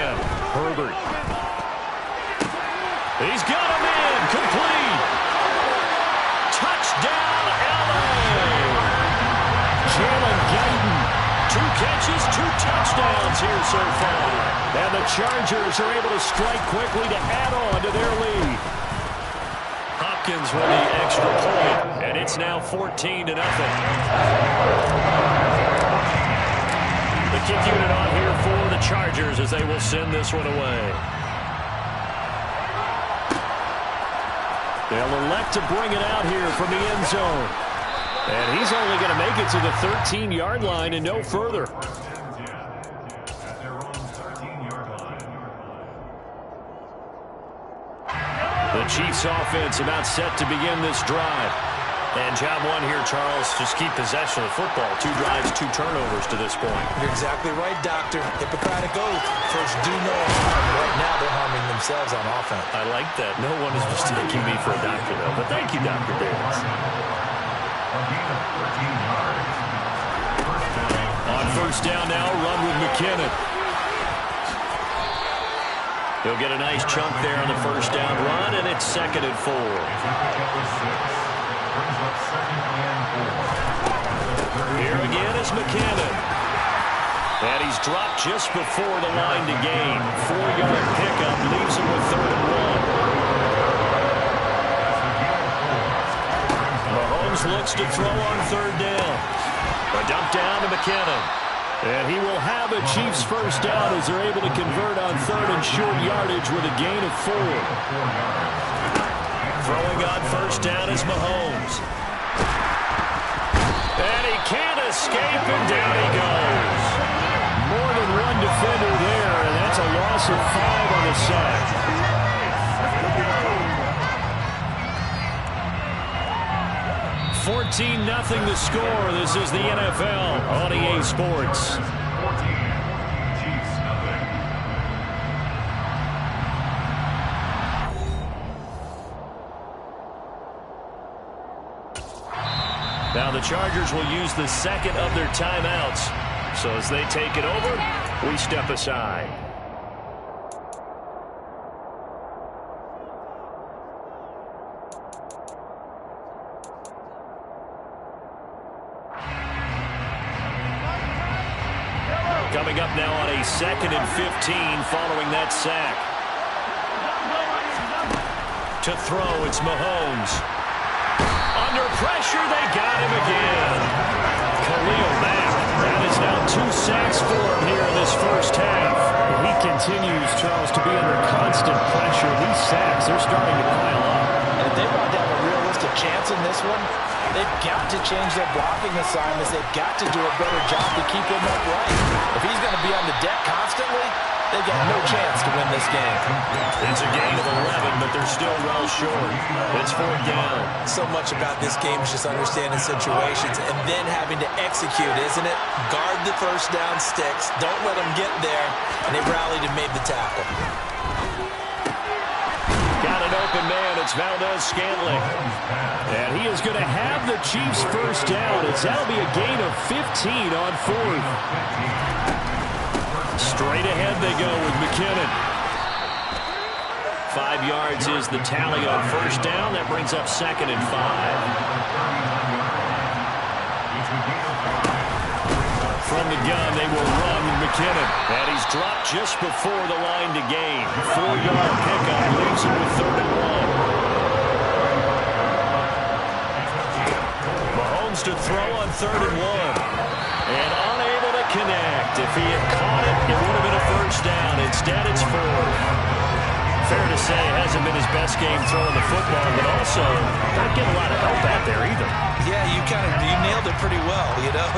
S2: Herbert. He's got him in, complete. Touchdown, LA.
S4: Jalen Guyton.
S2: 2 catches, 2 touchdowns here so far.
S4: And the Chargers are able to strike quickly to add on to their lead.
S2: Hopkins with the extra point, and it's now 14-0. The kick unit on here for the Chargers as they will send this one away.
S4: They'll elect to bring it out here from the end zone.
S2: And he's only going to make it to the 13-yard line and no further.
S5: At their own 13-yard line.
S2: The Chiefs offense about set to begin this drive. And job one here, Charles, just keep possession of the football. 2 drives, 2 turnovers to this point.
S3: You're exactly right, Doctor. Hippocratic oath. First, do no harm. Right now, they're harming themselves on offense.
S2: I like that. No one is mistaking me for a doctor, though. But thank you, Dr. Davis. On first down now, run with McKinnon. He'll get a nice chunk there on the first down run, and it's 2nd and 4. Here again is McKinnon. And he's dropped just before the line to gain. 4-yard pickup leaves him with 3rd and 1. Mahomes looks to throw on 3rd down. A dump down to McKinnon. And he will have a Chiefs first down as they're able to convert on 3rd and short yardage with a gain of 4. Throwing on first down is Mahomes. And he can't escape, and down he goes. More than one defender there, and that's a loss of 5 on the sack. $14-0 the score. This is the NFL on EA Sports. Now the Chargers will use the 2nd of their timeouts. So as they take it over, we step aside. Coming up now on a 2nd and 15 following that sack. To throw, it's Mahomes. Under pressure, they got him again. Khalil Mack. That is now 2 sacks for him here in this first half. He continues, Charles, to be under constant pressure. These sacks, they're starting to pile up.
S3: And if they want to have a realistic chance in this one, they've got to change their blocking assignments. They've got to do a better job to keep him upright. If he's going to be on the deck constantly, they've got no chance to win this game.
S2: It's a gain of 11, but they're still well short. It's 4th down.
S3: So much about this game is just understanding situations and then having to execute, isn't it? Guard the first down sticks. Don't let them get there. And they rallied and made the tackle.
S2: Got an open man. It's Valdez-Scantling. And he is going to have the Chiefs first down. That'll be a gain of 15 on 4th. Straight ahead they go with McKinnon. 5 yards is the tally on first down. That brings up 2nd and 5. From the gun, they will run McKinnon. And he's dropped just before the line to gain. 4-yard pickup leaves him with 3rd and 1. Mahomes to throw on 3rd and 1. And unable to connect. If he had caught it, it would have been a first down. Instead, it's 4th. Fair to say, it hasn't been his best game throwing the football, but also not getting a lot of help out there either.
S3: Yeah, you nailed it pretty well, you know.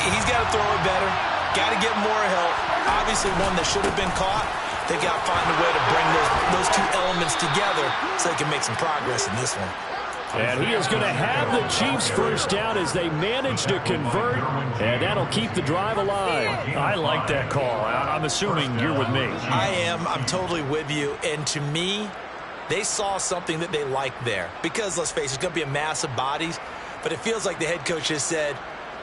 S3: He's got to throw it better. Got to get more help. Obviously, one that should have been caught. They got to find a way to bring those 2 elements together so they can make some progress in this one.
S2: And he is going to have the Chiefs first down as they manage to convert, and that'll keep the drive alive. I like that call. I'm assuming you're with me.
S3: I am. I'm totally with you. And to me, they saw something that they liked there. Because, let's face it, it's going to be a mass of bodies, but it feels like the head coach has said,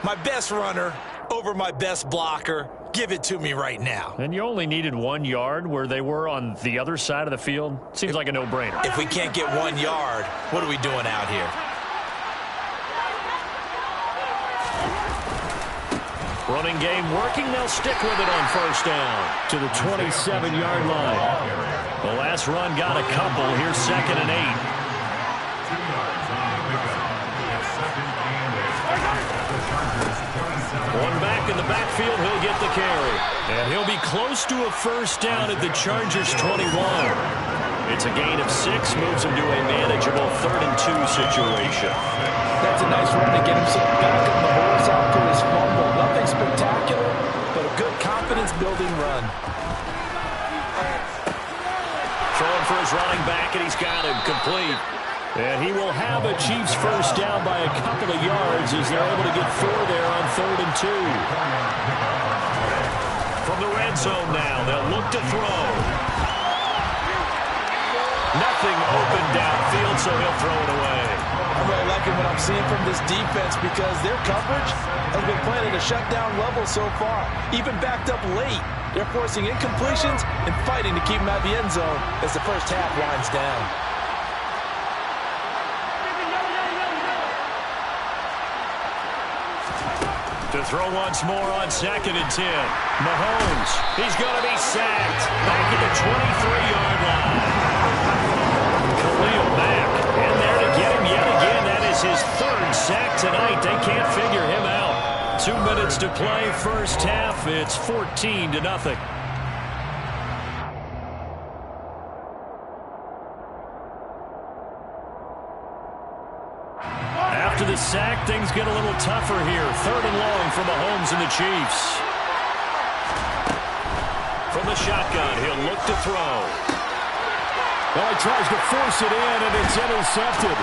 S3: my best runner over my best blocker, give it to me right now.
S2: And you only needed 1 yard where they were on the other side of the field. Seems like a no-brainer.
S3: If we can't get 1 yard, what are we doing out here?
S2: Running game working. They'll stick with it on first down to the 27-yard line. The last run got a couple. Here's 2nd and 8. One back in the backfield, he'll get the carry. And he'll be close to a first down at the Chargers' 21. It's a gain of 6, moves him to a manageable 3rd and 2 situation.
S3: That's a nice run to get him back on the horse after his fumble. Nothing spectacular, but a good confidence-building run.
S2: Throwing for his running back, and he's got him complete. And he will have a Chiefs first down by a couple of yards as they're able to get 4 there on 3rd and 2. From the red zone now, they'll look to throw. Nothing open downfield, so he'll throw it away.
S3: I'm really liking what I'm seeing from this defense because their coverage has been playing at a shutdown level so far. Even backed up late, they're forcing incompletions and fighting to keep them out of the end zone as the first half winds down.
S2: To throw once more on 2nd and 10. Mahomes, he's going to be sacked. Back at the 23-yard line. Khalil Mack in there to get him yet again. That is his 3rd sack tonight. They can't figure him out. 2 minutes to play first half. It's 14-0. After the sack, things get a little tougher here. 3rd and long for Mahomes and the Chiefs. From the shotgun, he'll look to throw. Well, he tries to force it in, and it's intercepted.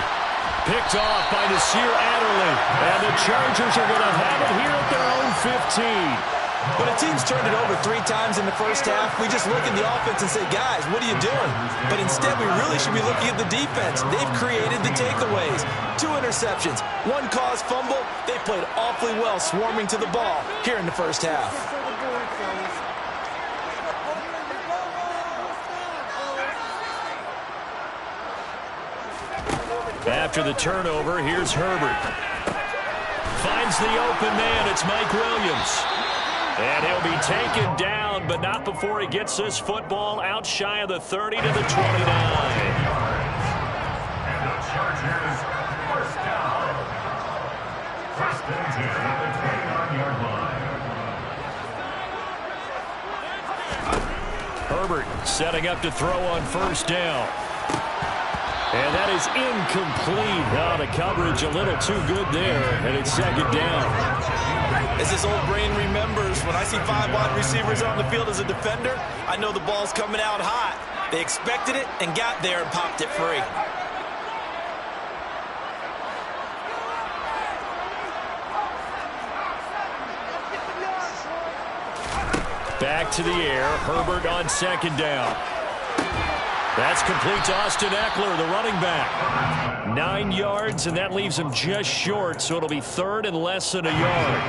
S2: Picked off by Nasir Adderley. And the Chargers are going to have it here at their own 15.
S3: When a team's turned it over 3 times in the first half, we just look at the offense and say, guys, what are you doing? But instead, we really should be looking at the defense. They've created the takeaways. 2 interceptions, 1 caused fumble. They played awfully well swarming to the ball here in the first half.
S2: After the turnover, here's Herbert. Finds the open man. It's Mike Williams. And he'll be taken down, but not before he gets this football out shy of the 30 to the 29.
S5: And the Chargers first down. 1st and 10 at the 29-yard line.
S2: Herbert setting up to throw on 1st down. And that is incomplete. Now the coverage a little too good there, and it's 2nd down.
S3: As this old brain remembers, when I see 5 wide receivers on the field as a defender, I know the ball's coming out hot. They expected it and got there and popped it free.
S2: Back to the air. Herbert on 2nd down. That's complete to Austin Eckler, the running back. 9 yards, and that leaves him just short, so it'll be 3rd and less than a yard.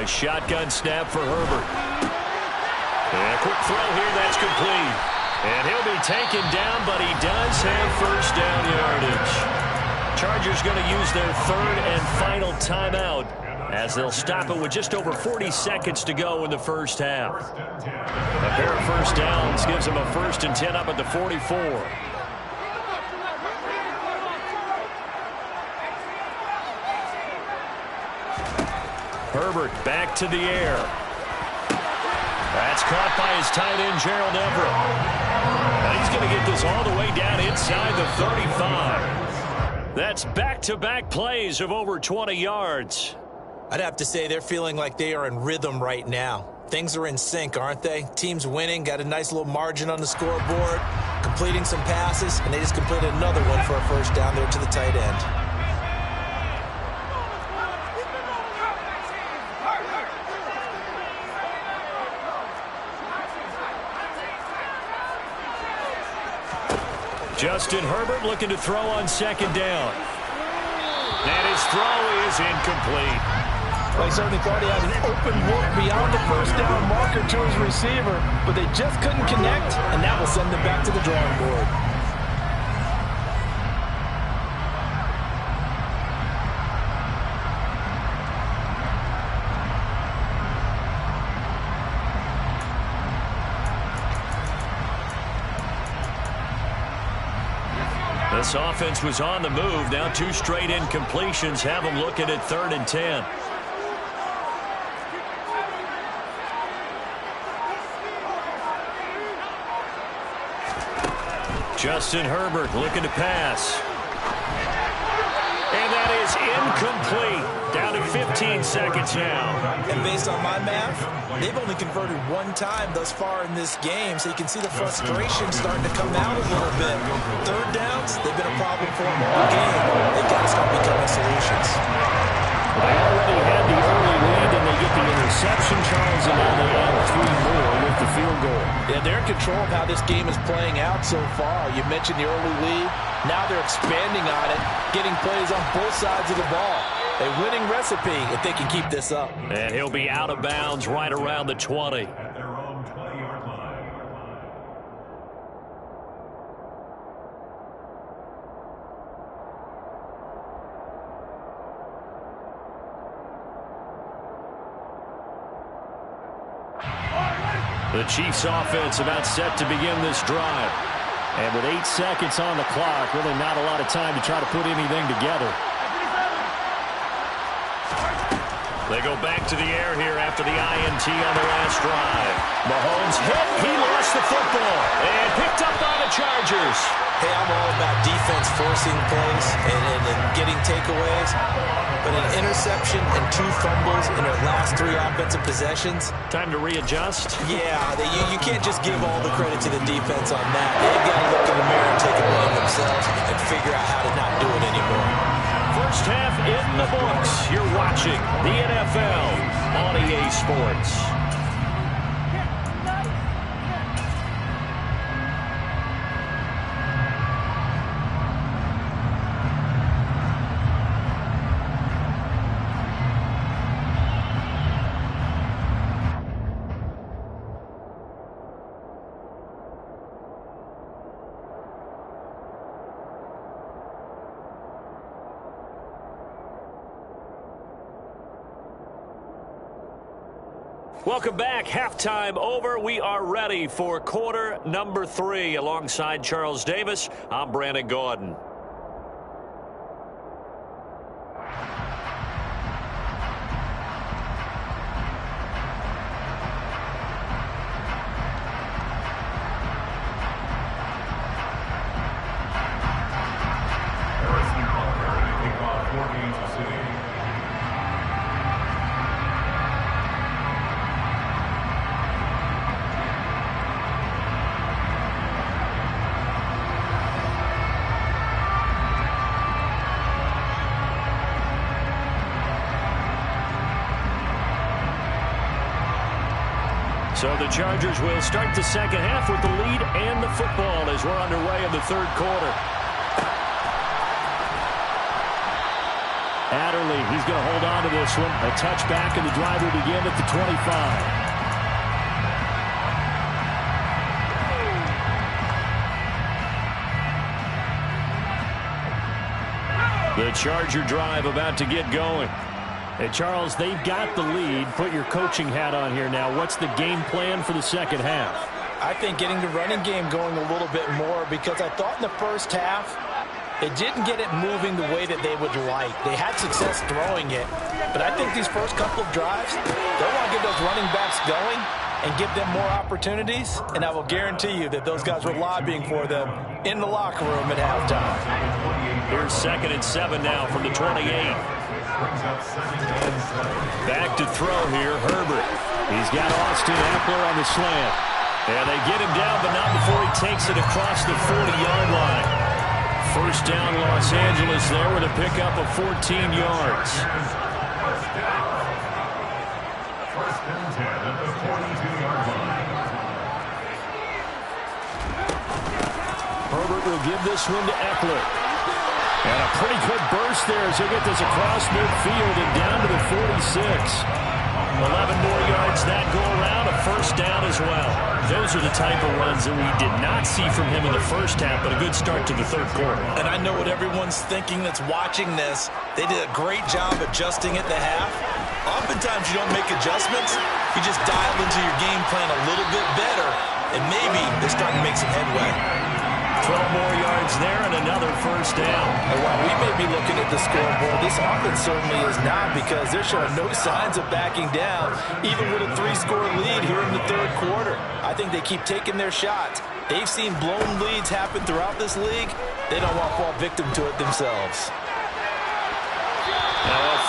S2: A shotgun snap for Herbert. And a quick throw here, that's complete. And he'll be taken down, but he does have first down yardage. Chargers going to use their 3rd and final timeout, as they'll stop it with just over 40 seconds to go in the first half. A pair of first downs gives them a 1st and 10 up at the 44. Herbert back to the air. That's caught by his tight end, Gerald Everett. And he's going to get this all the way down inside the 35. That's back-to-back plays of over 20 yards.
S3: I'd have to say they're feeling like they are in rhythm right now. Things are in sync, aren't they? Team's winning, got a nice little margin on the scoreboard, completing some passes, and they just completed another one for a first down there to the tight end.
S2: Justin Herbert looking to throw on 2nd down. And his throw is incomplete.
S3: Well, he certainly thought he had an open look beyond the first down marker to his receiver, but they just couldn't connect, and that will send them back to the drawing board.
S2: This offense was on the move. Now 2 straight incompletions have them looking at 3rd and 10. Justin Herbert looking to pass. And that is incomplete. Down to 15 seconds now.
S3: And based on my math, they've only converted one time thus far in this game, so you can see the frustration starting to come out a little bit. Third downs, they've been a problem for them all game. They've got to start becoming solutions.
S4: They already had the early lead, and they get the interception, Charles, and now they add 3 more with the field goal.
S3: Yeah, they're in control of how this game is playing out so far. You mentioned the early lead. Now they're expanding on it, getting plays on both sides of the ball. A winning recipe if they can keep this up.
S2: And he'll be out of bounds right around the 20.
S5: At their own 20-yard line.
S2: The Chiefs offense about set to begin this drive.
S4: And with 8 seconds on the clock, really not a lot of time to try to put anything together.
S2: They go back to the air here after the INT on the last drive. Mahomes hit. He lost the football. And picked up by the Chargers.
S3: Hey, I'm all about defense forcing plays and getting takeaways. But an interception and 2 fumbles in their last 3 offensive possessions.
S2: Time to readjust.
S3: Yeah, you can't just give all the credit to the defense on that. They've got to look in the mirror and take it on themselves and figure out how to not do it anymore.
S2: First half in the books. You're watching the NFL on EA Sports. Welcome back. Halftime over. We are ready for quarter number 3. Alongside Charles Davis, I'm Brandon Gordon. So the Chargers will start the second half with the lead and the football as we're underway in the third quarter.
S4: Adderley, he's going to hold on to this one. A touchback, and the drive will begin at the 25.
S2: The Charger drive about to get going.
S4: Hey, Charles, they've got the lead. Put your coaching hat on here now. What's the game plan for the second half?
S3: I think getting the running game going a little bit more, because I thought in the first half they didn't get it moving the way that they would like. They had success throwing it, but I think these first couple of drives, they want to get those running backs going and give them more opportunities, and I will guarantee you that those guys were lobbying for them in the locker room at halftime.
S2: Here's 2nd and 7 now from the 28.
S4: Back to throw here, Herbert. He's got Austin Eckler on the slant.
S2: And they get him down, but not before he takes it across the 40-yard line. First down, Los Angeles there with a pickup of 14 yards.
S5: First and 10 at the 42-yard line.
S4: Herbert will give this one to Eckler. And a pretty quick burst there as he'll get this across midfield and down to the 46.
S2: 11 more yards that go around, a first down as well. Those are the type of runs that we did not see from him in the first half, but a good start to the third quarter.
S3: And I know what everyone's thinking that's watching this. They did a great job adjusting at the half. Oftentimes you don't make adjustments. You just dial into your game plan a little bit better, and maybe they're starting to make some headway.
S2: 12 more yards there and another first down.
S3: And while we may be looking at the scoreboard, this offense certainly is not, because they're showing no signs of backing down, even with a 3-score lead here in the third quarter. I think they keep taking their shots. They've seen blown leads happen throughout this league. They don't want to fall victim to it themselves.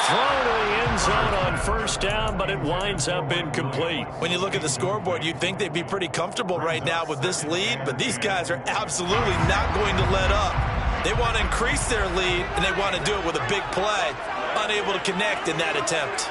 S2: Throw to the end zone on first down, but it winds up incomplete.
S3: When you look at the scoreboard, you'd think they'd be pretty comfortable right now with this lead, but these guys are absolutely not going to let up. They want to increase their lead, and they want to do it with a big play. Unable to connect in that attempt.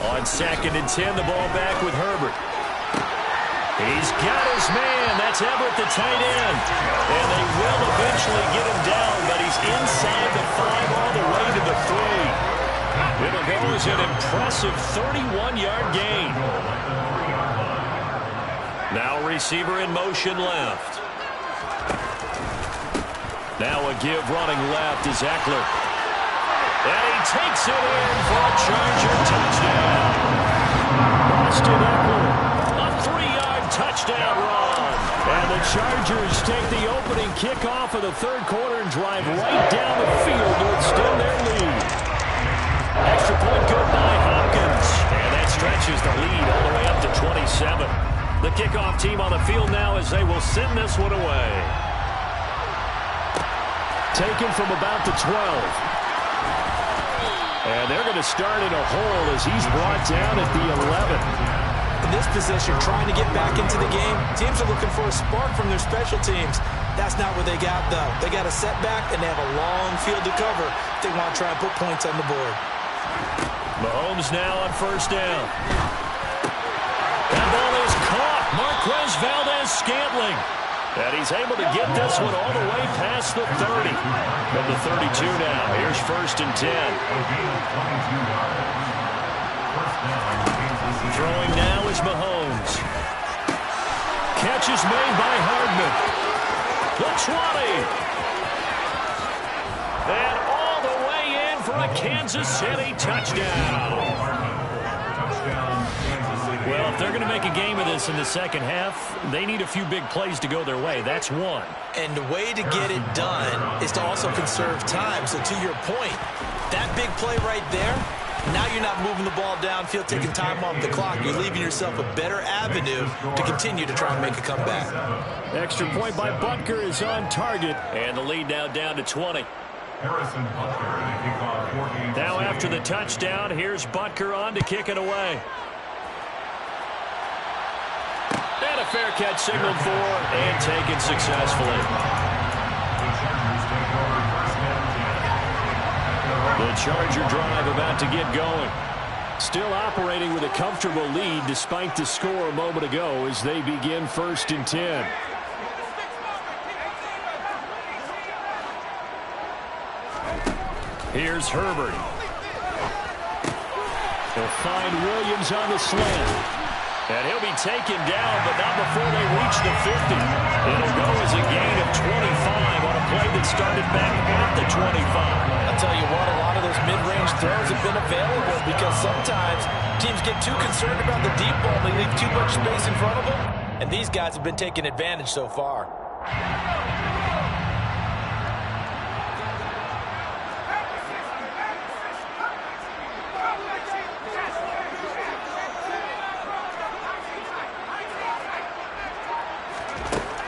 S2: On 2nd and 10, the ball back with Herbert. He's got his man. That's Everett, the tight end. And they will eventually get him down, but he's inside the 5 all the way to the 3. It'll go as an impressive 31-yard gain. Now receiver in motion left. Now a give running left is Eckler. And he takes it in for a Charger touchdown. Austin Eckler, a 3-yard touchdown run. And the Chargers take the opening kickoff of the third quarter and drive right down the field to extend their lead. Extra point good by Hopkins. And that stretches the lead all the way up to 27. The kickoff team on the field now as they will send this one away. Taken from about the 12. And they're going to start in a hole as he's brought down at the 11.
S3: In this position, trying to get back into the game, teams are looking for a spark from their special teams. That's not what they got, though. They got a setback, and they have a long field to cover if they want to try and put points on the board.
S2: Mahomes now on first down. That ball is caught. Marquez Valdez-Scantling. And he's able to get this one all the way past the 30. From the 32 now, here's 1st and 10. Throwing now is Mahomes. Catch is made by Hardman. The 20. And all the way in for a Kansas City touchdown. Well, if they're going to make a game of this in the second half, they need a few big plays to go their way. That's one.
S3: And the way to get it done is to also conserve time. So to your point, that big play right there, now you're not moving the ball downfield, taking time off the clock. You're leaving yourself a better avenue to continue to try and make a comeback.
S2: Extra point by Butker is on target. And the lead now down to 20. Now after the touchdown, here's Butker on to kick it away. And a fair catch signaled for and taken successfully. The Charger drive about to get going. Still operating with a comfortable lead despite the score a moment ago as they begin 1st and 10. Here's Herbert. He'll find Williams on the slant. And he'll be taken down, but not before they reach the 50. It'll go as a gain of 25 on a play that started back at the 25.
S3: I'll tell you what, a lot of those mid-range throws have been available because sometimes teams get too concerned about the deep ball. They leave too much space in front of them, and these guys have been taking advantage so far.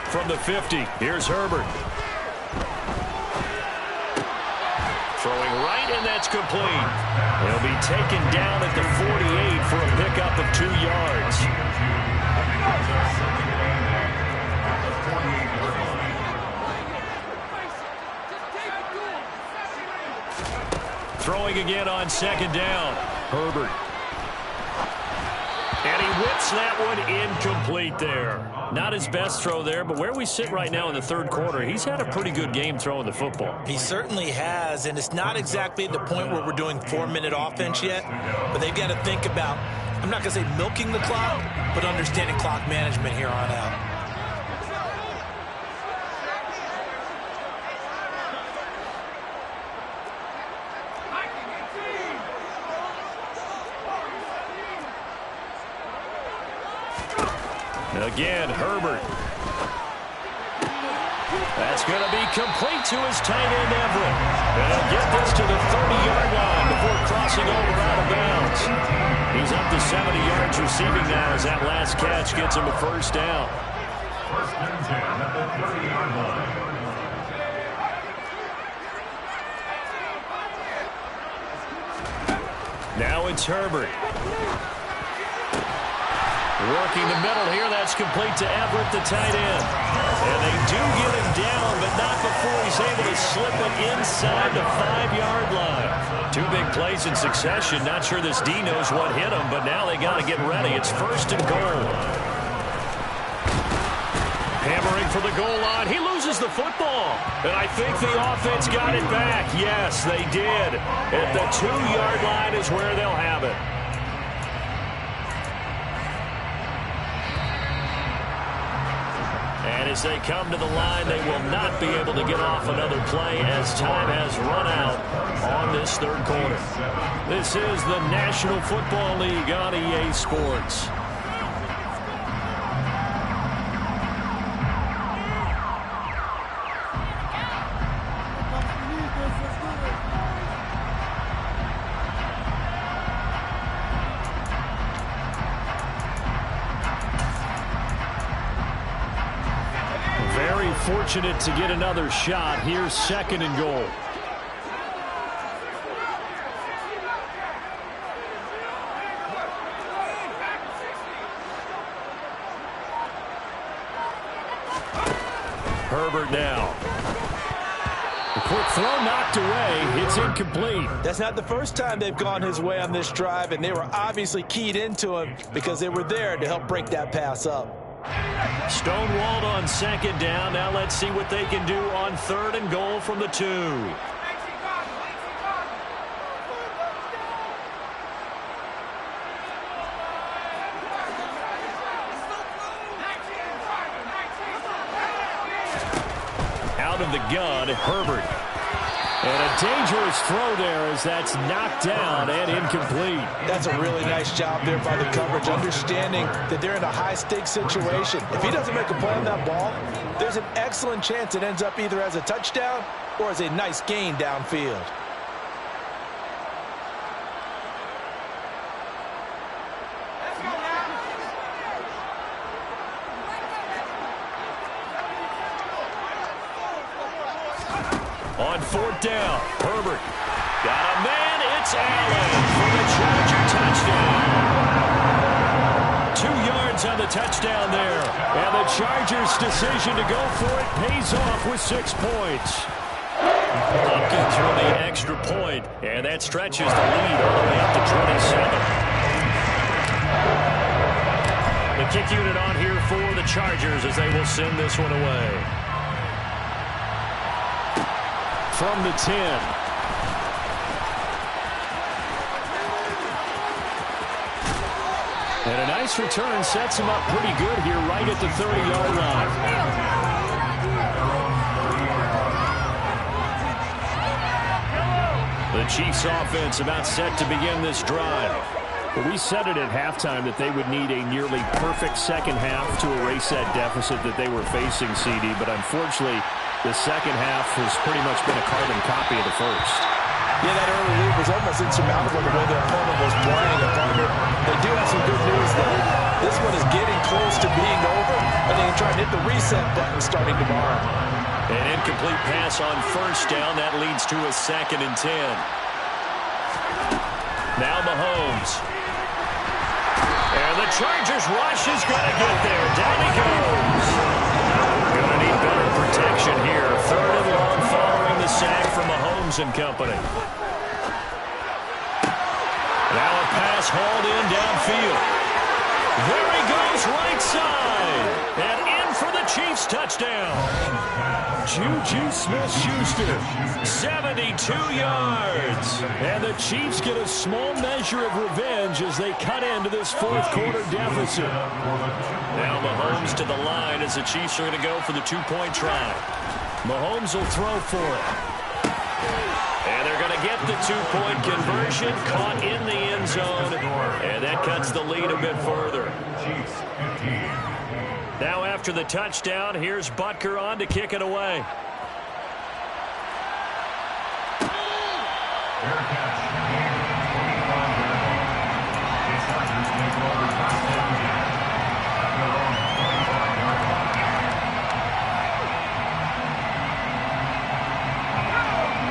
S2: From the 50, here's Herbert. Throwing right, and that's complete. He'll be taken down at the 48 for a pickup of 2 yards. Throwing again on 2nd down. Herbert. And he whips that one incomplete there. Not his best throw there, but where we sit right now in the third quarter, he's had a pretty good game throwing the football.
S3: He certainly has, and it's not exactly at the point where we're doing 4-minute offense yet, but they've got to think about, I'm not going to say milking the clock, but understanding clock management here on out.
S2: Again, Herbert. That's going to be complete to his tight end, Everett. And he'll get this to the 30-yard line before crossing over out of bounds. He's up to 70 yards receiving now as that last catch gets him a first down.
S5: First and 10 at the 30-yard line.
S2: Now it's Herbert. Working the middle here. That's complete to Everett, the tight end. And they do get him down, but not before he's able to slip it inside the 5-yard line. Two big plays in succession. Not sure this D knows what hit him, but now they got to get ready. It's first and goal. Hammering for the goal line. He loses the football. And I think the offense got it back. Yes, they did. At the 2-yard line is where they'll have it. And as they come to the line, they will not be able to get off another play as time has run out on this third quarter. This is the National Football League on EA Sports. Fortunate to get another shot. Here's second and goal. Herbert now. The quick throw knocked away. It's incomplete.
S3: That's not the first time they've gone his way on this drive, and they were obviously keyed into him because they were there to help break that pass up.
S2: Stonewalled on second down. Now let's see what they can do on third and goal from the 2. Out of the gun, Herbert. And a dangerous throw there as that's knocked down and incomplete.
S3: That's a really nice job there by the coverage, understanding that they're in a high-stakes situation. If he doesn't make a play on that ball, there's an excellent chance it ends up either as a touchdown or as a nice gain downfield.
S2: On fourth down, Herbert. Got a man, it's Allen for the Charger touchdown. 2 yards on the touchdown there. And the Chargers' decision to go for it pays off with 6 points. Hopkins for the extra point, and that stretches the lead all the way up to 27. The kick unit on here for the Chargers as they will send this one away. From the 10. And a nice return sets him up pretty good here right at the 30-yard line. The Chiefs offense about set to begin this drive. Well, we said it at halftime that they would need a nearly perfect second half to erase that deficit that they were facing, CD, but unfortunately the second half has pretty much been a carbon copy of the first.
S3: Yeah, that early lead was almost insurmountable the way their opponent was playing. They do have some good news, though. This one is getting close to being over, and they can try and hit the reset button starting tomorrow.
S2: An incomplete pass on first down. That leads to a 2nd and 10. Now Mahomes. And the Chargers rush is going to get there. Down he goes. Going to need better protection here. 3rd and long following the sack from Mahomes and company. Now a pass hauled in downfield. There he goes, right side. And in for the Chiefs touchdown. Juju Smith-Schuster, 72 yards. And the Chiefs get a small measure of revenge as they cut into this fourth quarter deficit. Now Mahomes to the line as the Chiefs are going to go for the 2-point try. Mahomes will throw for it. And they're going to get the 2-point conversion, caught in the end zone. And that cuts the lead a bit further.
S5: Chiefs 15.
S2: Now after the touchdown, here's Butker on to kick it away.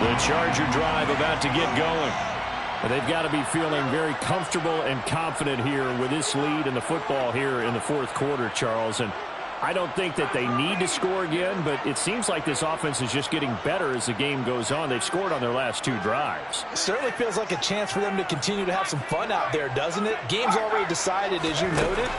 S2: The Charger drive about to get going.
S4: They've got to be feeling very comfortable and confident here with this lead in the football here in the fourth quarter, Charles. And I don't think that they need to score again, but it seems like this offense is just getting better as the game goes on. They've scored on their last 2 drives.
S3: It certainly feels like a chance for them to continue to have some fun out there, doesn't it? Game's already decided, as you noted,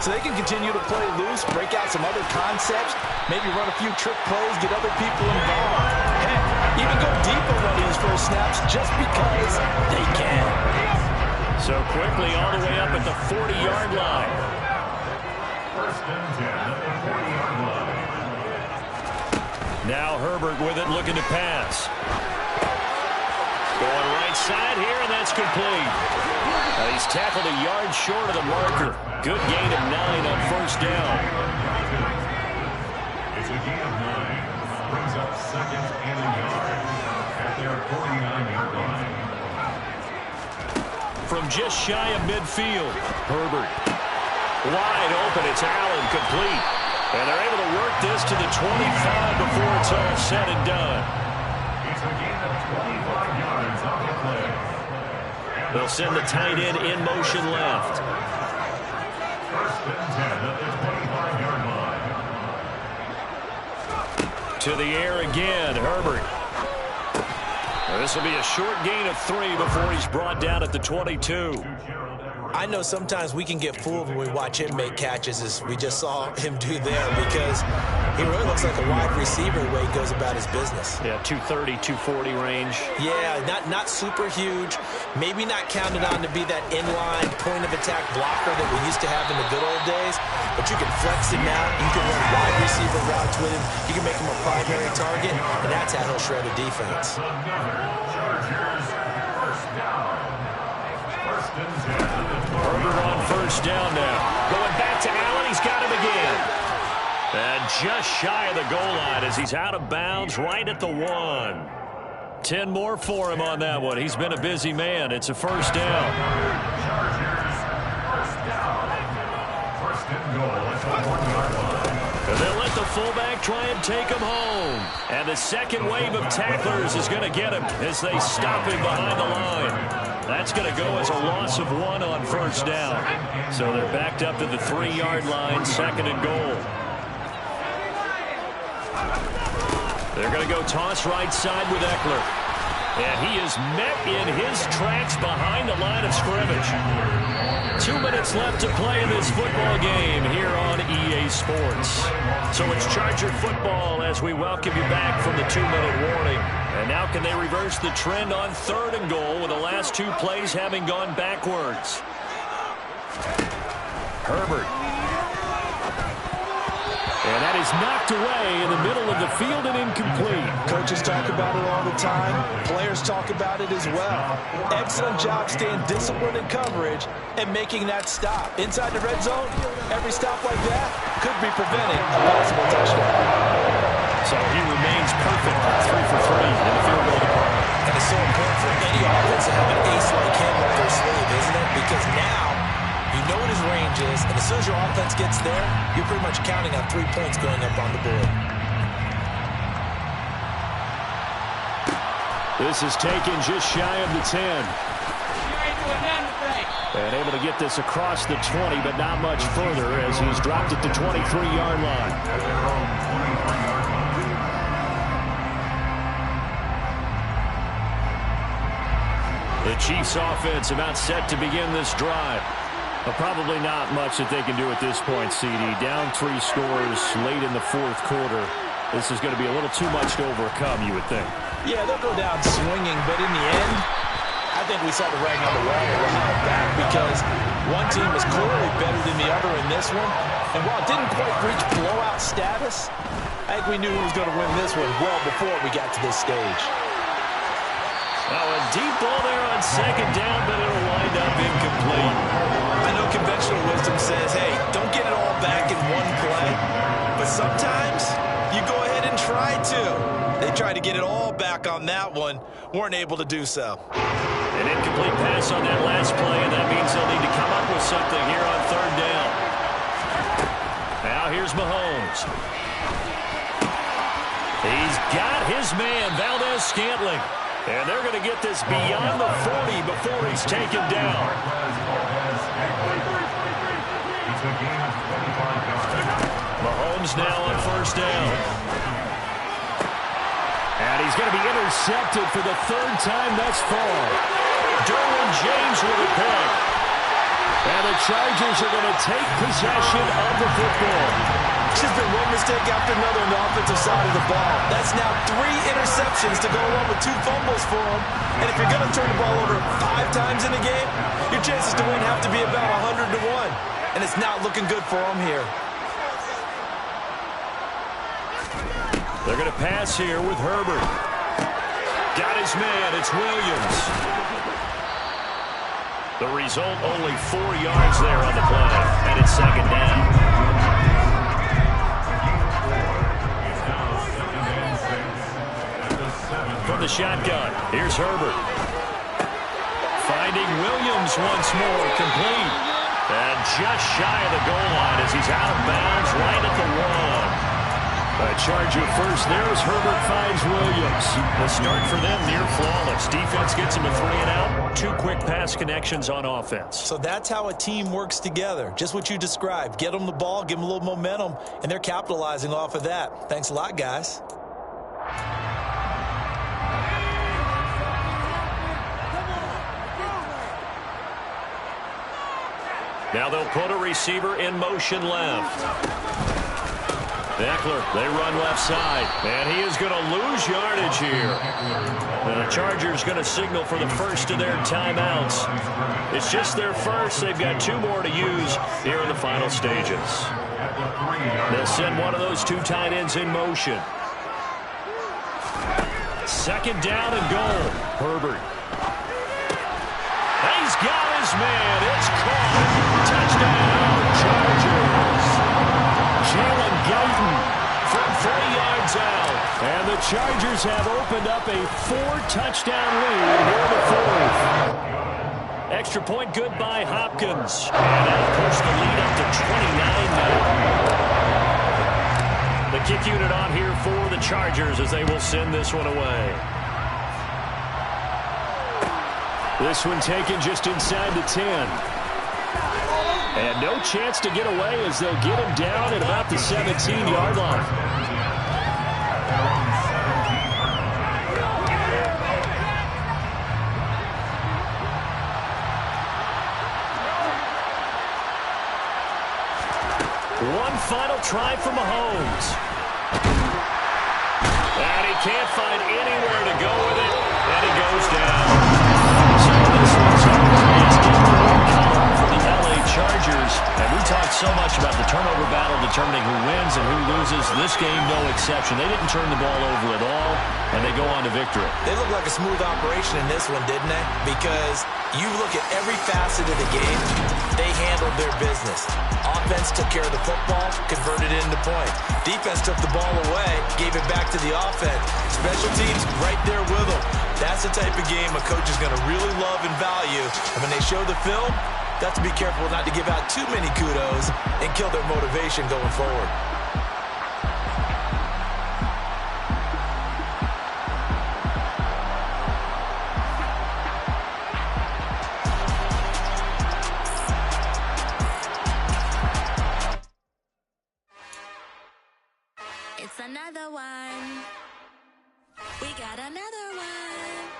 S3: so they can continue to play loose, break out some other concepts, maybe run a few trick plays, get other people involved. Heck, even go deep on one of these first snaps just because they can.
S2: So quickly all the way up at the 40-yard line.
S5: First and 10 at the 40-yard line.
S2: Now Herbert with it, looking to pass. Going right side here, and that's complete. He's tackled a yard short of the marker. Good gain of 9 on first down.
S5: It's a gain of 9. Brings up second and a yard at their 49-yard line.
S2: From just shy of midfield, Herbert. Wide open, it's Allen, complete. And they're able to work this to the 25 before it's all said and done.
S5: It's a gain of 25 yards on the play.
S2: They'll send the tight end in motion left.
S5: First and 10 at the 25-yard line.
S2: To the air again, Herbert. This will be a short gain of 3 before he's brought down at the 22.
S3: I know sometimes we can get fooled when we watch him make catches, as we just saw him do there, because he really looks like a wide receiver the way he goes about his business.
S2: Yeah, 230, 240 range.
S3: Yeah, not super huge. Maybe not counted on to be that inline point-of-attack blocker that we used to have in the good old days, but you can flex him out. You can run wide receiver routes with him. You can make him a primary target, and that's how he'll shred a defense.
S5: Chargers first down. First and 10.
S2: Herbert on first down now. Going back to Allen, he's got him again. And just shy of the goal line as he's out of bounds right at the 1. 10 more for him on that one. He's been a busy man. It's a first down.
S5: Chargers first down. First and goal at the 1-yard line.
S2: And they'll let the fullback try and take him home. And the second wave of tacklers is going to get him as they stop him behind the line. That's going to go as a loss of 1 on first down. So they're backed up to the 3-yard line, second and goal. They're going to go toss right side with Eckler. And he is met in his tracks behind the line of scrimmage. 2 minutes left to play in this football game here on EA Sports. So it's Charger football as we welcome you back from the 2-minute warning. And now can they reverse the trend on third and goal with the last 2 plays having gone backwards? Herbert. And that is knocked away in the middle of the field and incomplete.
S3: Coaches talk about it all the time. Players talk about it as well. Excellent job staying disciplined in coverage and making that stop. Inside the red zone, every stop like that could be preventing a possible touchdown.
S2: So he remains perfect, 3 for 3 in the field goal department.
S3: And it's so important for any offense to have an ace like him up their sleeve, isn't it? Because now you know what his range is, and as soon as your offense gets there, you're pretty much counting on 3 points going up on the board.
S4: This is taken just shy of the 10. And able to get this across the 20, but not much further as he's dropped at the 23-yard line.
S2: The Chiefs offense about set to begin this drive.
S4: But probably not much that they can do at this point, CD. Down 3 scores late in the fourth quarter. This is going to be a little too much to overcome, you would think.
S3: Yeah, they'll go down swinging, but in the end, I think we saw the writing on the wall a while back because one team was clearly better than the other in this one. And while it didn't quite reach blowout status, I think we knew who was going to win this one well before we got to this stage.
S2: Now a deep ball there on second down, but it'll wind up incomplete.
S3: I know conventional wisdom says, hey, don't get it all back in one play. But sometimes you go ahead and try to. They tried to get it all back on that one. Weren't able to do so.
S2: An incomplete pass on that last play, and that means they'll need to come up with something here on third down. Now here's Mahomes. He's got his man, Valdez-Scantling. And they're going to get this beyond the 40 before he's taken down. Mahomes now on first down. And he's going to be intercepted for the third time thus far. Derwin James with a pick. And the Chargers are going to take possession of the football.
S3: It's just been one mistake after another on the offensive side of the ball. That's now 3 interceptions to go along with 2 fumbles for him. And if you're going to turn the ball over 5 times in a game, your chances to win have to be about 100 to 1. And it's not looking good for him here.
S2: They're going to pass here with Herbert. Got his man. It's Williams. The result, only 4 yards there on the play. And it's second down. From the shotgun, here's Herbert. Finding Williams once more, complete. And just shy of the goal line as he's out of bounds right at the 1. A Charger first there as Herbert finds Williams. The start for them near flawless. Defense gets him a 3 and out. 2 quick pass connections on offense.
S3: So that's how a team works together. Just what you described. Get them the ball, give them a little momentum, and they're capitalizing off of that. Thanks a lot, guys.
S2: Now they'll put a receiver in motion left. Eckler, they run left side. And he is going to lose yardage here. And the Chargers going to signal for the first of their timeouts. It's just their first. They've got 2 more to use here in the final stages. They'll send one of those 2 tight ends in motion. Second down and goal. Herbert. He's got his man. It's caught. Touchdown, Chargers. Jalen Guyton from 40 yards out. And the Chargers have opened up a 4-touchdown lead here in the 4th. Extra point good by Hopkins. And that'll push the lead up to 29 now. The kick unit on here for the Chargers as they will send this one away. This one taken just inside the 10. And no chance to get away as they'll get him down at about the 17-yard line. One final try for Mahomes. And he can't find anywhere to go with it. And he goes down. So this one's over. It's just the one column for the LA Chargers. And we talked so much about the turnover battle determining who wins and who loses. This game, no exception. They didn't turn the ball over at all, and they go on to victory.
S3: They look like a smooth operation in this one, didn't they? Because you look at every facet of the game, they handled their business. Offense took care of the football, converted it into points. Defense took the ball away, gave it back to the offense. Special teams right there with them. That's the type of game a coach is going to really love and value. And when they show the film, they have to be careful not to give out too many kudos and kill their motivation going forward.
S7: It's another one. We got another one.